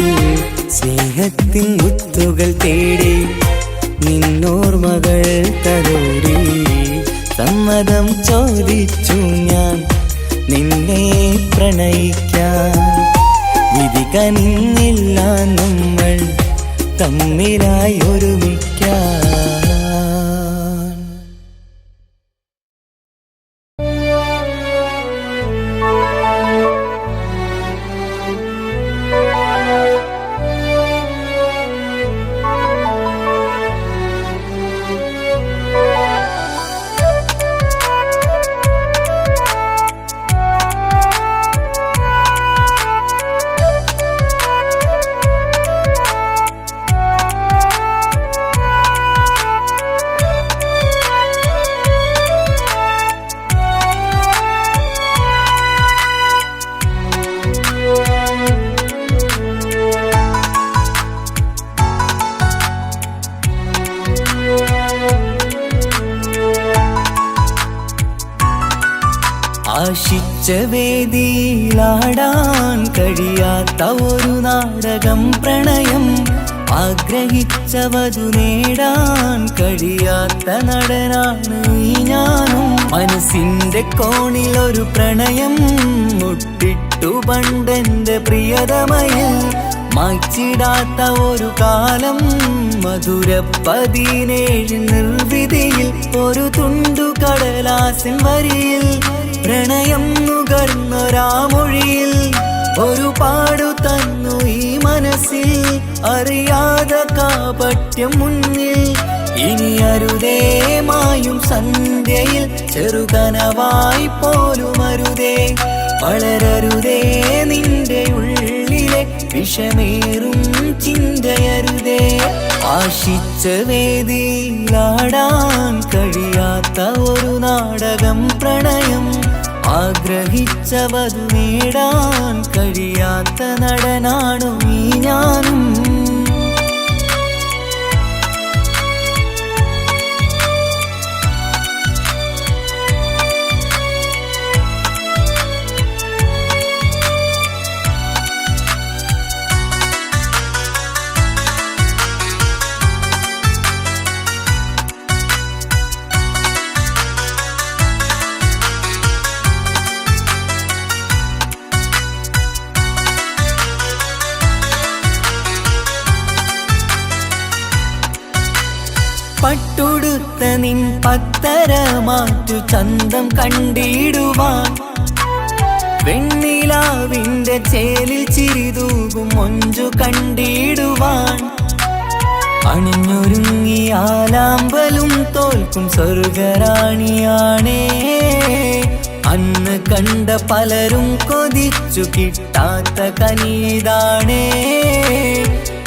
സ്നേഹത്തിൻ മുത്തുകൾ തേടി. നിന്നോർമകൾ തലോടി സമ്മതം ചോദിച്ചു ഞാൻ നിന്നെ പ്രണയിക്കാൻ. വിധി കനിഞ്ഞില്ല നമ്മൾ തമ്മിലായി ഒരുമിക്കാൻ. ആശിച്ച വേദിയിലാടാൻ കഴിയാത്ത ഒരു നാടകം പ്രണയം. ആഗ്രഹിച്ചവതു നേടാൻ കഴിയാത്ത നടനാണ് ഈ ഞാനും. മനസ്സിന്റെ കോണിലൊരു പ്രണയം മുട്ടിട്ടു പണ്ടെന്റെ പ്രിയതമയിൽ. മായ്ച്ചിടാത്ത ഒരു കാലം മധുര 17 നിർവൃതിയിൽ. ഒരു തുണ്ടു കടലാസിൻ വരിയിൽ പ്രണയം നുകർന്നൊരാമൊഴിയിൽ. ഒരു പാടു തന്നു ഈ മനസ്സിൽ അറിയാതെ കാപട്യം മുന്നിൽ. ഇനി അരുതേ മായും സന്ധ്യയിൽ ചെറുകനവായി പോലും അരുതേ. വളരരുതേ നിന്റെ ഉള്ളിലെ വിഷമേറും ചിന്തയരുതേ. ആശിച്ച വേദിയിലാടാൻ കഴിയാത്ത ഒരു നാടകം പ്രണയം. ആഗ്രഹിച്ചവതു നേടാൻ കഴിയാത്ത നടനാണു ഈ ഞാനും. പട്ടുടുത്ത നിൻ പത്തര മാറ്റു ചന്തം കണ്ടിടുവാൻ. വെണ്ണിലാവിന്റെ ചേലിൽ ചിരിതൂകും മൊഞ്ചു കണ്ടിടുവാൻ. അണിഞ്ഞൊരുങ്ങിയാലാമ്പലും തോൽക്കും സ്വർഗറാണിയാണേ. അന്ന് കണ്ട പലരും കൊതിച്ചു കിട്ടാത്ത കനിതാണേ.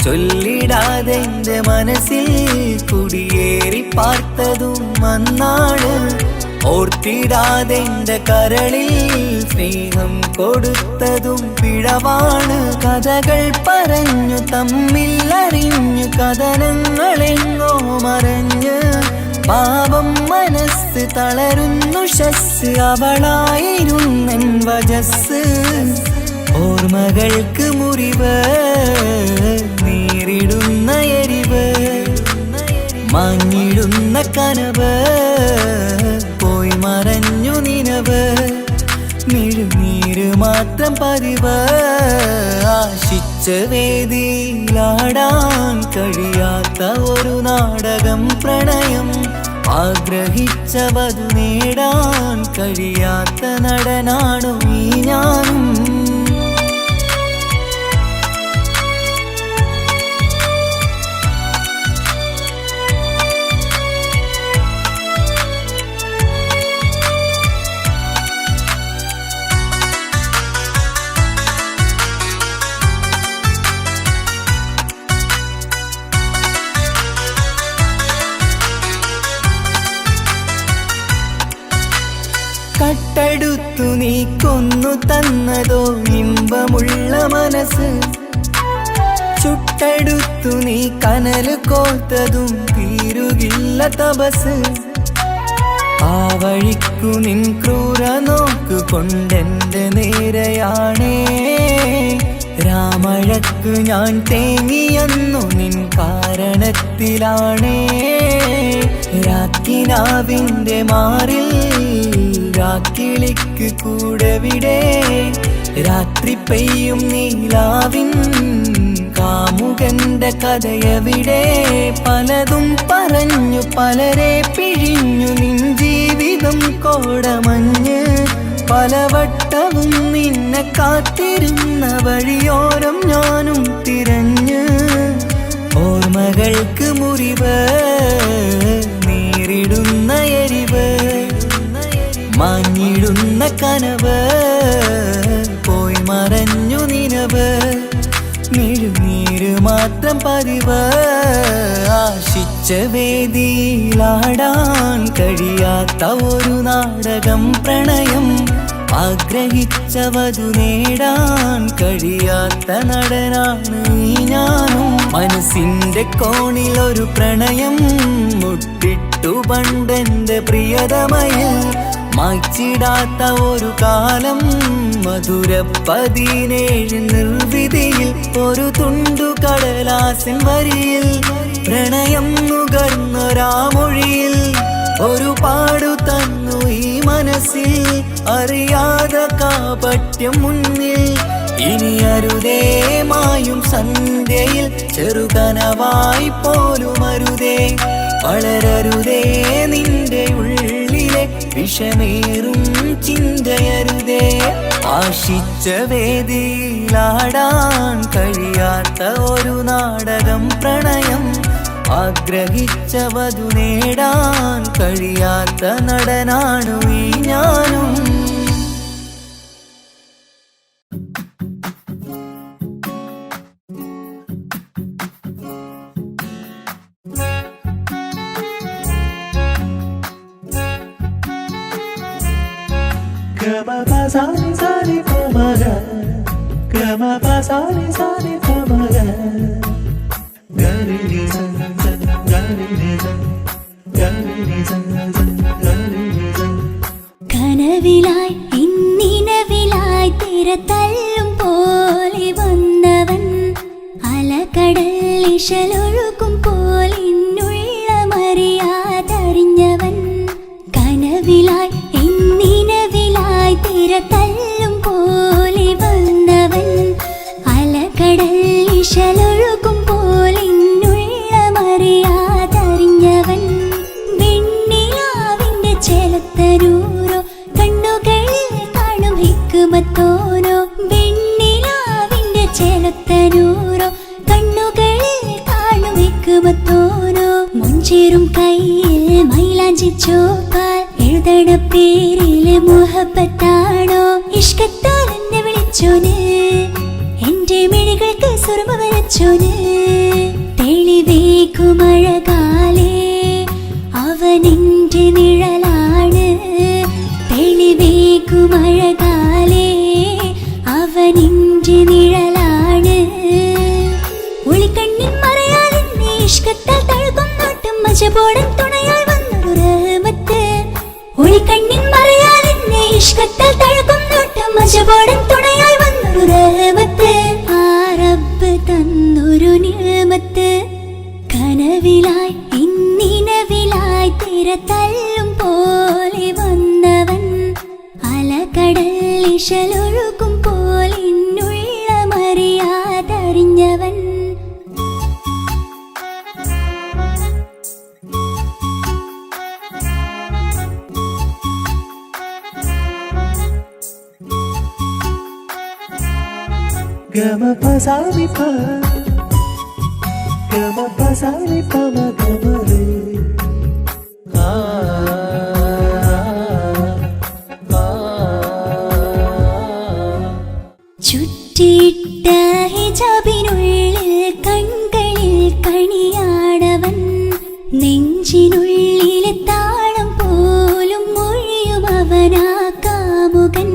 ചൊല്ലിടാതെ എന്റെ മനസ്സിൽ കുടിയേറി പാർത്തതും അന്നാണ്. ഓർത്തിടാതെ എന്റെ കരളിൽ സ്നേഹം കൊടുത്തതും പിഴവാണ്. കഥകൾ പറഞ്ഞു തമ്മിൽ അറിഞ്ഞു കഥനങ്ങളെങ്ങോ മറഞ്ഞ്. പാപം മനസ്സ് തളരുന്നു ഷസ് അവളായിരുന്നെൻ വജസ്. ഓർമ്മകൾക്ക് മുറിവ് നേരിടുന്ന എരിവ്. മാഞ്ഞിടുന്ന കനവ് പോയി മറഞ്ഞു നിനവ്. മിഴുനീര് മാത്രം പതിവ്. ആശിച്ച വേദിയിലാടാൻ കഴിയാത്ത ഒരു നാടകം പ്രണയം. ആഗ്രഹിച്ചവതു നേടാൻ കഴിയാത്ത നടനാണു ഈ ഞാനും. നീ കൊന്നു തന്നതോ ഇമ്പമുള്ള മനസ്സ്. ചുട്ടെടുത്തു നീ കനല് കോത്തതും തീരുകില്ല തപസ്. ആ വഴിക്കു നിൻ ക്രൂര നോക്ക് കൊണ്ടെന്റെ നേരെയാണേ. രാമഴക്ക് ഞാൻ തേങ്ങിയെന്നു നിൻ കാരണത്തിലാണേ. രാക്കിനാവിന്റെ മാറിൽ രാക്കിളിക്ക് കൂടെവിടെ. രാത്രി പെയ്യും നീലാവിൻ കാമുകന്റെ കഥയവിടെ. പലതും പറഞ്ഞു പലരെ പിഴിഞ്ഞു നിൻ ജീവിതം കോടമഞ്ഞ്. പലവട്ടവും നിന്നെ കാത്തിരുന്ന വഴിയോരം ഞാനും തിരഞ്ഞ്. ഓർമ്മകൾക്ക് മുറിവ് നേരിടുന്ന എരിവ്. മാഞ്ഞിടുന്ന കനവ് പോയി മറഞ്ഞു നിനവ്. മിഴുനീര് മാത്രം പതിവ്. ആശിച്ച വേദിയിലാടാൻ കഴിയാത്ത ഒരു നാടകം പ്രണയം. ആഗ്രഹിച്ച വധു നേടാൻ കഴിയാത്ത നടനാണ് ഈ ഞാനും. മനസ്സിന്റെ കോണിൽ ഒരു പ്രണയം മുട്ടിട്ടു പണ്ടെന്റെ പ്രിയതമയിൽ. മായ്ച്ചിടാത്ത ഒരു കാലം മധുര 17 നിർവിധിയിൽ. ഒരു തുണ്ടു കടലാസിൻ വരിയിൽ പ്രണയം നുകർന്നൊരാമൊഴിയിൽ. ഒരു പാടു തന്നു ഈ മനസ്സിൽ അറിയാതെ കാപട്യം മുന്നിൽ. ഇനി അരുതേ മായും സന്ധ്യയിൽ ചെറുകനവായി പോലും അരുതേ. വളരരുതേ നിന്റെ ഉള്ളിലെ വിഷമേറും ചിന്തയരുതേ. ആശിച്ച വേദിയിലാടാൻ കഴിയാത്ത ഒരു നാടകം പ്രണയം. ആഗ്രഹിച്ച വധു നേടാൻ കഴിയാത്ത നടനാണു ഈ ഞാനും. കനവിലായി ഇന്നിനവിലായി തിരതല്ലും പോലെ വന്നവൻ. അലകടൽ ഇശലൊഴുകും പോലെ ഇന്നുള്ളമറിയാതറിഞ്ഞവൻ. കനവിലായി ഇന്നിനവിലായി തിരതല്ലും പോലെ വന്നവൻ. അലകടൽ ഇശലൊഴുകും പോലെ ഇന്നുള്ളമറിയാതറിഞ്ഞവൻ. വെണ്ണിലാവിന്റെ ചെലത്തനൂരോ കണ്ണുകളിൽ കാണും ഹിക്കുമത്തോനോ. വെണ്ണിലാവിന്റെ ചെലത്തനൂരോ കണ്ണുകളിൽ കാണും ഹിക്കുമത്തോനോ. മുഞ്ചേറും കയ്യിൽ മൈലാഞ്ചി ചോപ്പാൽ എഴുതണ പേരിലെ മുഹബത്താണോ. ഇഷ്കത്താൽ എന്നെ വിളിച്ചോന് എന്റെ മിഴികൾക്ക് സുറുമ വരച്ചോന്. തെളിവേക്കുമഴകാലേ അവനെന്റെ നിഴലാണ്. തെളിവേക്കുമഴകാലേ അവനെന്റെ നിഴലാണ്. ഒളിക്കണ്ണിൻ മറയാലെന്നെ ഇഷ്കത്താൽ തഴുകും നോട്ടം മജബോടൻ തുണയായി വന്നൊരു റഹ്മത്ത്. ഒളിക്കണ്ണിൻ മറയാലെന്നെ ഇഷ്കത്താൽ തഴുകും നോട്ടം മജബോടൻ തുണയായി വന്നൊരു റഹ്മത്ത്. ആ റബ്ബ് തന്നൊരു നിഅമത്ത്. കനവിലായി ഇന്നിനവിലായി തിരതല്ലും പോലെ വന്നവൻ. അലകടൽ ഇശലൊഴുകും പോലെ ഇന്നുള്ളമറിയാതറിഞ്ഞവൻ. ചുറ്റിയിട്ട ഹിജാബിനുള്ളിൽ കൺകളിൽ കണിയാടവൻ. നെഞ്ചിനുള്ളിലെ താളം പോലും മൊഴിയും അവനാ കാമുകൻ.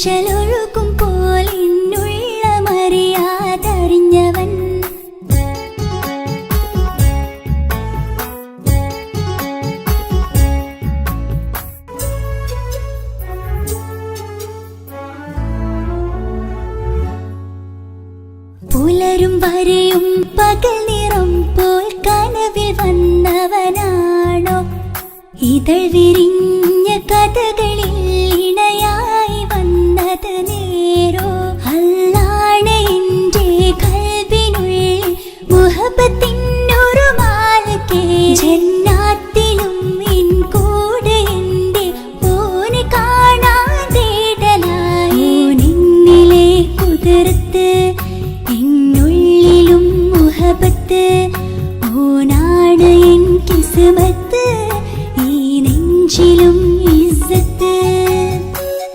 ഇശലൊഴുകും പോലെന്നുള്ള മറിയാതറിഞ്ഞവൻ പുലരും വരെയും പകൽ നിറം പോൽ കനവിൽ വന്നവനാണോ ഇതൾ വിരിഞ്ഞ കഥകളിൽ ഇണയായി വന്നത് നേരോ അല്ലാണ് എൻ്റെ കൽബിനുള്ളിൽ മുഹബത്തിനൊരു മാലക്കേ ജന്നാത്തിലും എൻ കൂടെ എൻ്റെ ഓനെ കാണാൻ തേടലായി നിന്നിലെ കുതിർത്ത് എന്നുള്ളിലും മുഹബത്ത് ഓനാണ് എൻ കിസ്മത്ത് ഈ നെഞ്ചിലും ഇസ്സത്ത്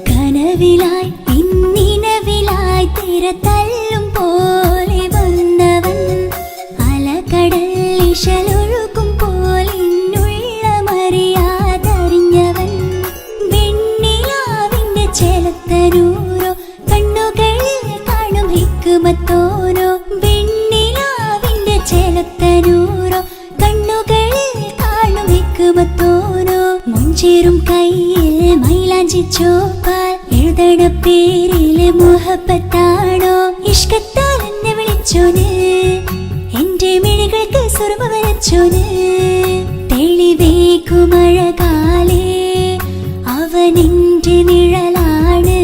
കനവിലായി പിന്നിനവിലായി തിര തല്ലും പോലെ വന്നവൻ അലകടൽ ഇശലൊഴുകും പോലെന്നുള്ള മറിയാതറിഞ്ഞവൻ വെണ്ണിലാവിന്റെ ചെലത്തനൂരോ കണ്ണുകളിൽ കാണും ഹിക്മത്തോരോ വെണ്ണിലാവിന്റെ ചെലത്തനൂരോ കണ്ണുകളിൽ കാണും ഹിക്മത്തോരോ മുഞ്ചേറും കയ്യിൽ മൈലാഞ്ചി ചോപ്പാൽ എഴുതണ പേരിലെ മുഹബത്താണോ ഇഷ്കത്താൽ എന്നെ വിളിച്ചോന് എന്റെ മിഴികൾക്ക് സുറുമ വരച്ചോന് തെളിവേക്കുമഴകാലേ അവനെന്റെ നിഴലാണ്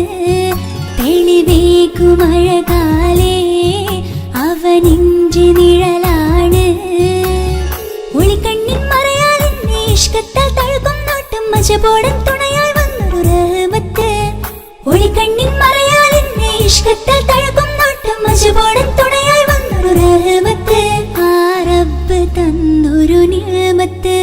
തെളിവേക്കുമഴകാലേ അവനെന്റെ നിഴലാണ് ഒളിക്കണ്ണിൻ മറയാലെന്നെ ഇഷ്കത്താൽ തഴുകും നോട്ടും മജബോടൻ തുണയായി വന്നൊരു റഹ്മത്ത് ഒളിക്കണ്ണിൻ മറയാലെന്നെ ഇഷ്കത്താൽ തഴുകും നോട്ടും മജബോടൻ തുണയായി വന്നൊരു റഹ്മത്ത് ആ റബ്ബ് തന്നൊരു നിഅമത്ത്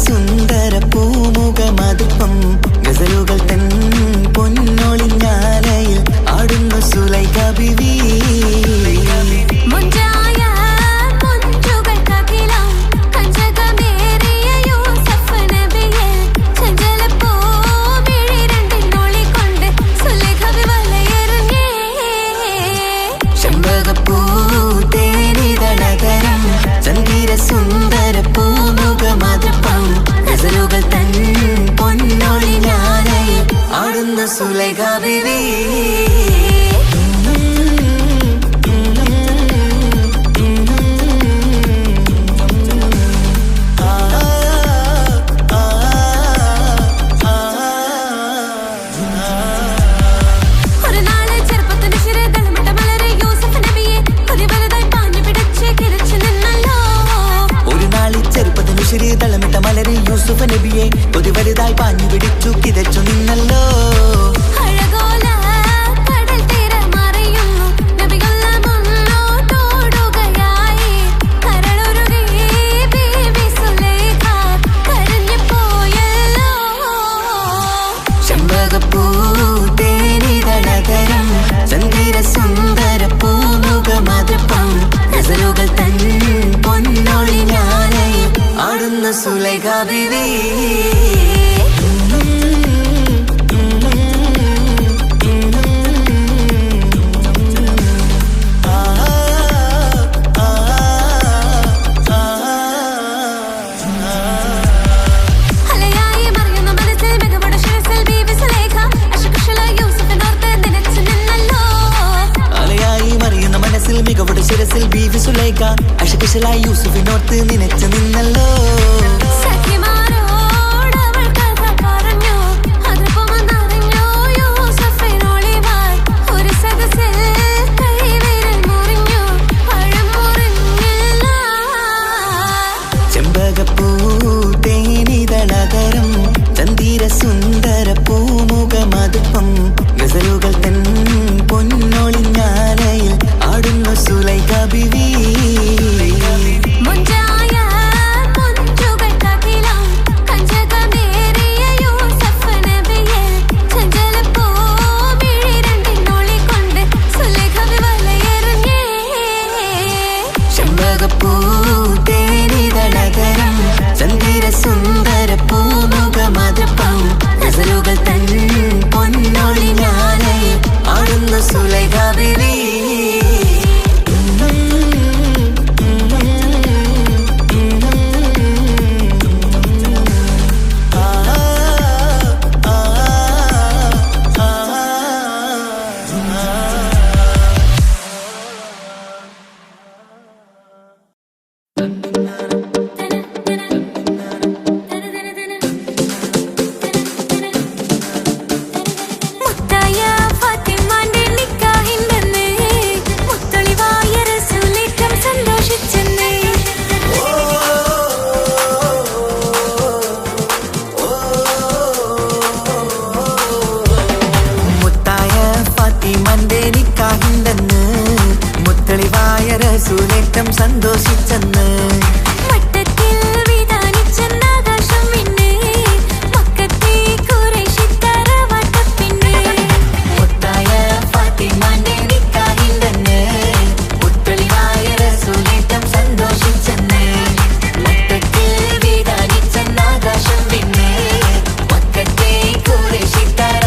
സുന്ദര പൂമുഖമതുപ്പം ഗസലുകൾ തൻ പൊന്നൊളിഞ്ഞാലയിൽ ആടുന്നു സുലൈഖ ബീവി ചെമ്പകപ്പൂ തേനിതളകരം ചന്ദിര സുന്ദര പൂമുഖമതുപ്പം ഗസലുകൾ തൻ പൊന്നൊളിഞ്ഞാലയിൽ ആടുന്നു സുലൈഖ ബീവി തളമിട്ട മലരെ യൂസുഫ് നബിയെ കൊതി വലുതായി പാഞ്ഞു പിടിച്ചു കിതച്ചു നിന്നല്ലോ ചെമ്പകപ്പൂ തേനിതളകരം ചന്ദിര സുന്ദര പൂമുഖമതുപ്പം ഗസലുകൾ തൻ പൊന്നൊളിഞ്ഞാലയിൽ ആടുന്നു സുലൈഖ ബീവി മികവുടെ ശിരസിൽ ബീവി സുലൈഖ അശകുശലായി യൂസുഫിനോർത്ത് നിനച്ചു നിന്നല്ലോ ചെമ്പകപ്പൂ തേനിത സുലൈഖ ബീവി. റസൂലേറ്റം സന്തോഷിച്ചെന്ന് മട്ടത്തിൽ വിധാനിച്ചെന്നാകാശം പിന്നെ മക്കത്തെ ഖുറൈശിത്തറ വട്ടപ്പിന്നെ മുത്തായ ഫാത്തിമാന്റെ നിക്കാഹിന്റെന്ന് മുത്തളിവായ റസൂലേറ്റം സന്തോഷിച്ചെന്ന് മട്ടത്തിൽ വിധാനിച്ചെന്നാകാശം പിന്നെ മക്കത്തെ ഖുറൈശിത്തറ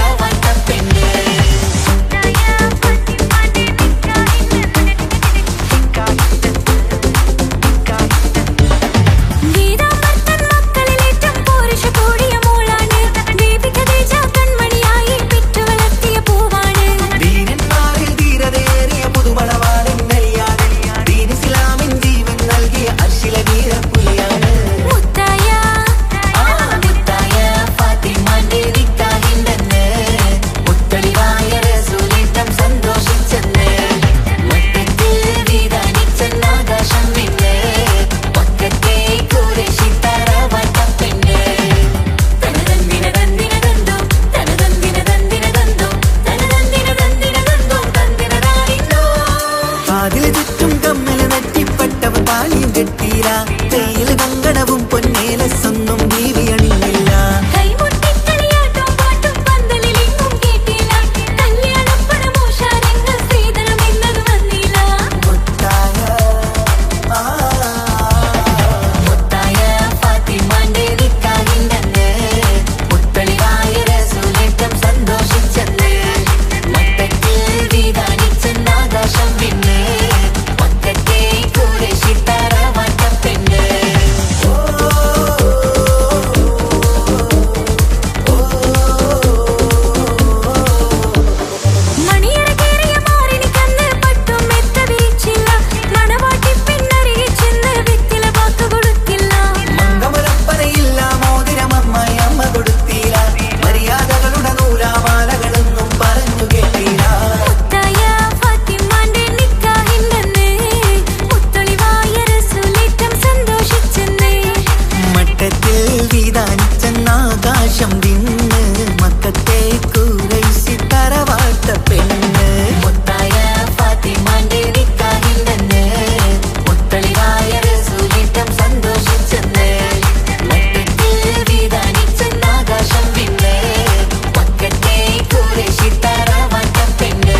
വട്ടപ്പിന്നെ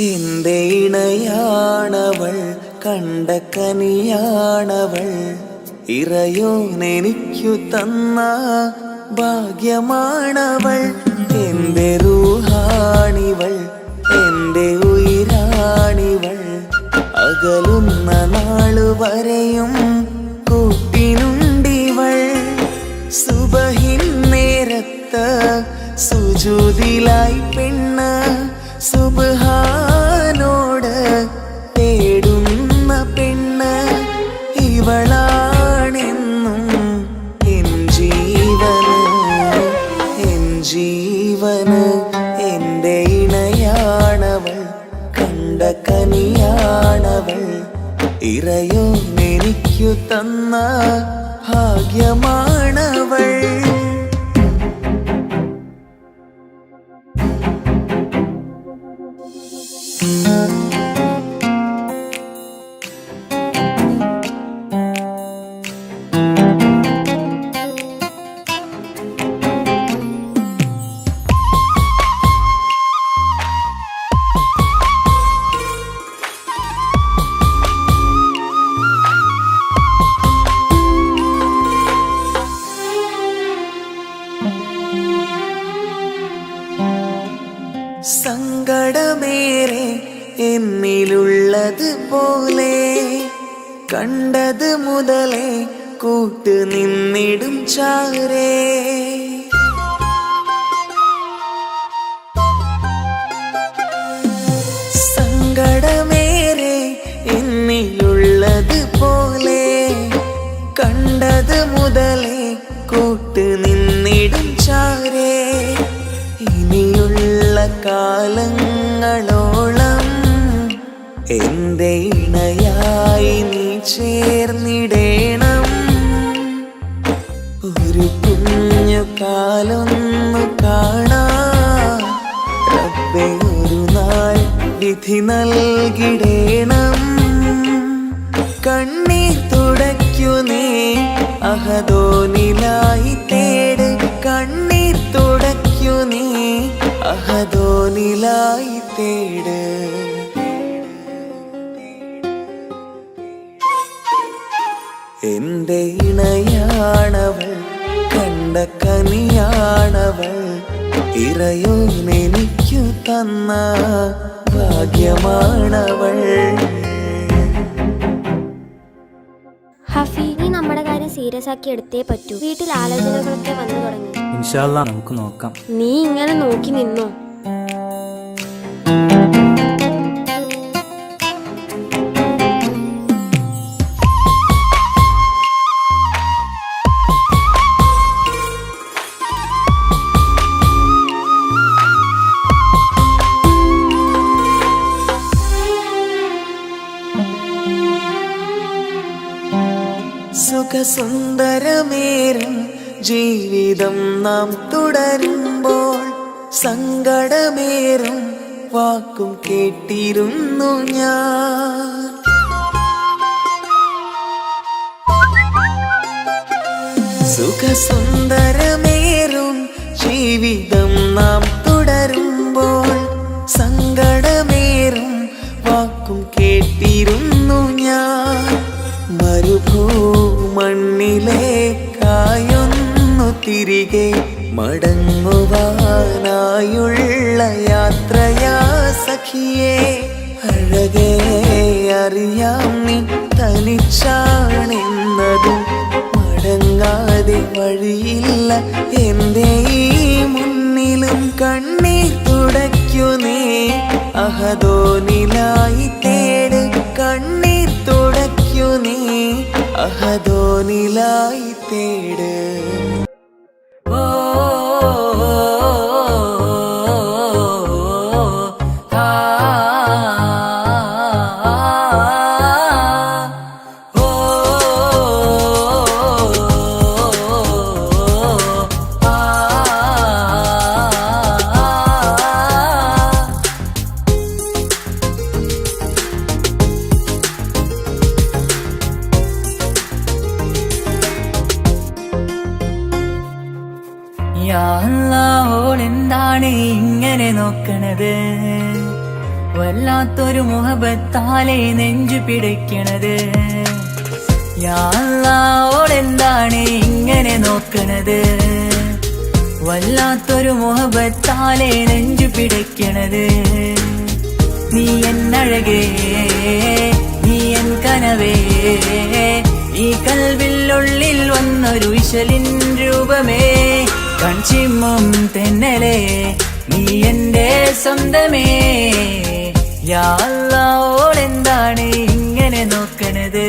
എന്റെ ഇണയാണവൾ കണ്ട കനിയാണവൾ ഇറയോനെനിക്കു തന്ന ഭാഗ്യമാണവൾ എന്റെ റൂഹാണിവൾ എന്റെ ഉയിരാണിവൾ അകലുന്ന നാളുവരെയും കൂട്ടിനുണ്ടിവൾ സുബഹിൻ നേരത്ത് സുജൂദിലായി പെണ്ണ് സുബ്ഹാനോട് തേടുന്ന പെണ്ണ് ഇവളാണെന്നും എൻ ജീവന് എൻ്റെ ഇണയാണവൾ കണ്ട കനിയാണവൾ ഇറയോ എനിക്കു തന്ന ഭാഗ്യമാണവൾ. സങ്കടമേറെ എന്നിലുള്ളത് പോലെ കണ്ടത് മുതലേ കൂട്ട് നിന്നിടും ചാരേ. സങ്കടമേറെ എന്നിലുള്ളത് പോലെ കണ്ടത് മുതലേ കൂട്ട് നിന്നിടും ചാരേ. ഇനിയുള്ള കാലങ്ങളോളം എന്റെ ഇണയായി നീ ചേർന്നിടേണം. ഒരു കുഞ്ഞു കാലൊന്നു കാണാൻ റബ്ബേ ഒരു നാൾ വിധി നൽകിടേണം. കണ്ണീർ തുടയ്ക്കു നീ അഹദോനിലായി തേട്. കണ്ണീർ തുടയ്ക്കു നീ അഹദോനിലായി തേട്. എന്റെ ഇണയാണവൾ കണ്ട കനിയാണവൾ ഇറയോനെനിക്കു തന്ന ഭാഗ്യമാണവൾ. ഹഫി, നീ നമ്മുടെ കാര്യം സീരിയസ് ആക്കി എടുത്തേ പറ്റൂ. വീട്ടിൽ ആലോചനകളൊക്കെ വന്നു തുടങ്ങി. ഇൻഷാ അല്ലാ നമുക്ക് നോക്കാം. നീ ഇങ്ങനെ നോക്കി നിന്നോ? സുഖസുന്ദരമേറും ജീവിതം നാം തുടരുമ്പോൾ സങ്കടമേറും വാക്കും കേട്ടിരുന്നു ഞാൻ. സുഖസുന്ദരമേറും ജീവിതം നാം തുടരുമ്പോൾ സങ്കടമേറും വാക്കും കേട്ടിരുന്നു ഞാൻ. മരുഭൂമണ്ണിലേക്കായൊന്നു തിരികെ മടങ്ങുവാനായുള്ള യാത്രയാ സഖിയേ. അഴകേ അറിയാം നീ തനിച്ചാണെന്നതും മടങ്ങാതെ വഴിയില്ല എന്റെ ഈ മുന്നിലും. കണ്ണീർ തുടയ്ക്കു നീ അഹദോനിലായി തേട്. കണ്ണീർ തുടയ്ക്കു നീ അഹദോനിലായി തേട്. ഓളെന്താണ് ഇങ്ങനെ നോക്കണത്? വല്ലാത്തൊരു മുഹബത്താലെ നെഞ്ചു പിടിക്കണത്. യാ അല്ലാ, ഓളെന്താണ് ഇങ്ങനെ നോക്കണത്? വല്ലാത്തൊരു മുഹബത്താലെ നെഞ്ചു പിടിക്കണത്. നീ എന്നഴകേ, നീ എൻ കനവേ, ഈ കൽവിനുള്ളിൽ വന്നൊരു ഇശലിൻ രൂപമേ. കൺചിമ്മും തെന്നലേ, നീ എന്റെ സ്വന്തമേ. യാ അല്ലാ, ഓളെന്താണ് ഇങ്ങനെ നോക്കണത്?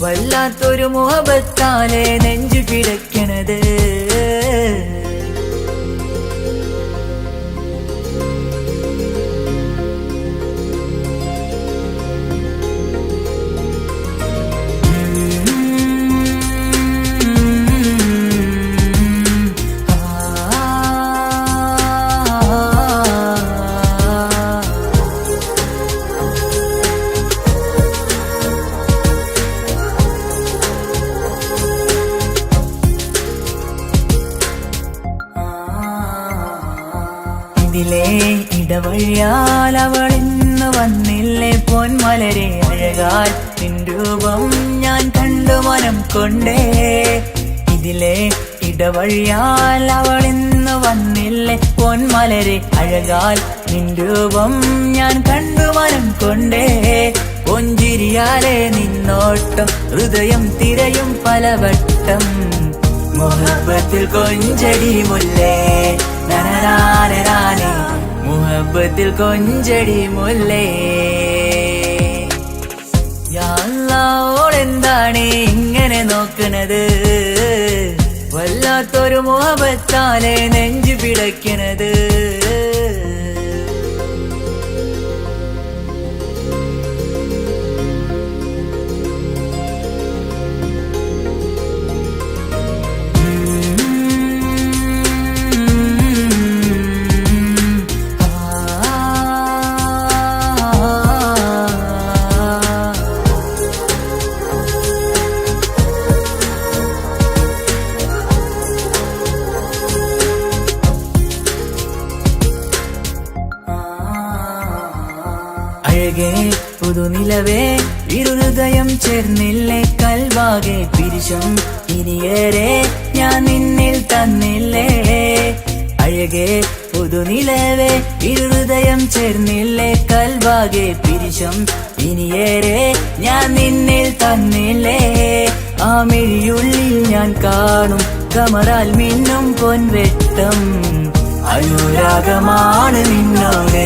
വല്ലാത്തൊരു മുഹബത്താലെ നെഞ്ചു പിടയ്ക്കണത്. ഇതിലെ ഇടവഴിയാൽ അവൾ ഇന്ന് വന്നില്ലേ പൊന്മലരെ അഴകാൽ നിൻ രൂപം ഞാൻ കണ്ടു മനം കൊണ്ടേ ഇതിലെ ഇടവഴിയാൽ അവൾ ഇന്ന് വന്നില്ലേ പൊന്മലരെ അഴകാൽ നിൻ രൂപം ഞാൻ കണ്ടു മനം കൊണ്ടേ പൊഞ്ചിരിയാലെ നിന്നോട്ടം ഹൃദയം തിരയും പലവട്ടം മുഹബത്തിൽ കൊഞ്ചടി മുല്ലേ നനനാനേ മുഹബത്തിൽ കൊഞ്ചടി മുല്ലേ യാ അല്ലാഹ് എന്താണ് ഇങ്ങനെ നോക്കണത് വല്ലാത്തൊരു മുഹബത്താലെ നെഞ്ചു പിടയ്ക്കണത് അഴകേ പുതുനിലവേ ഇരുഹൃദയം ചേർന്നില്ലേ കൽവാകെ പിരിശം ഇനിയേറെ ഞാൻ നിന്നിൽ തന്നില്ലേ അഴകേ പുതുനിലവേ ഇരുഹൃദയം ചേർന്നില്ലേ കൽവാകെ പിരിശം ഇനിയേറെ ഞാൻ നിന്നിൽ തന്നില്ലേ ആ മിഴിയുള്ളിൽ ഞാൻ കാണും കമറാൽ മിന്നും പൊൻവെട്ടം അനുരാഗമാണ് നിന്നോട്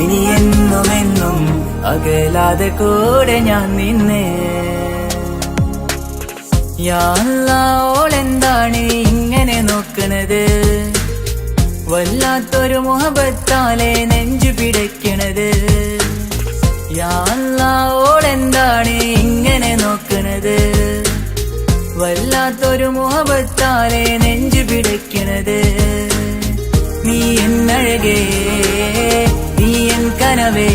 ഇനി എന്നുമെന്നും അകലാതെ കൂടെ ഞാൻ നിന്നെ യാ അല്ലാഹ് എന്താണ് ഇങ്ങനെ നോക്കണത് വല്ലാത്തൊരു മുഹബത്താലെ നെഞ്ചു പിടയ്ക്കണത് യാ അല്ലാഹ് എന്താണ് ഇങ്ങനെ നോക്കണത് വല്ലാത്തൊരു മുഹബത്താലെ നെഞ്ചു പിടയ്ക്കണത് നീ എന്നഴകേ നീ എൻ കനവേ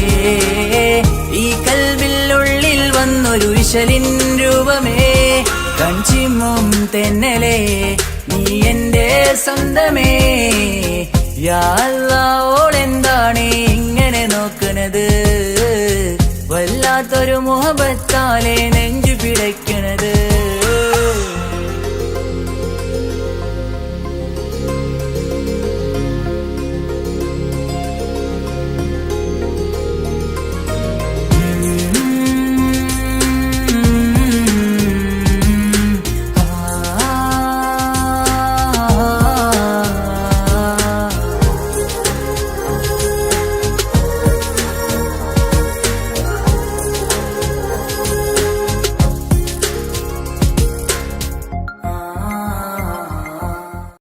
ഈ കൽവിനുള്ളിൽ വന്നൊരു വിശലിൻ രൂപമേ കൺചിമ്മും തെന്നലേ നീ എന്റെ സ്വന്തമേ യാ അല്ലാഹ് എന്താണ് ഇങ്ങനെ നോക്കണത് വല്ലാത്തൊരു മുഹബത്താലെ നെഞ്ചു പിടയ്ക്ക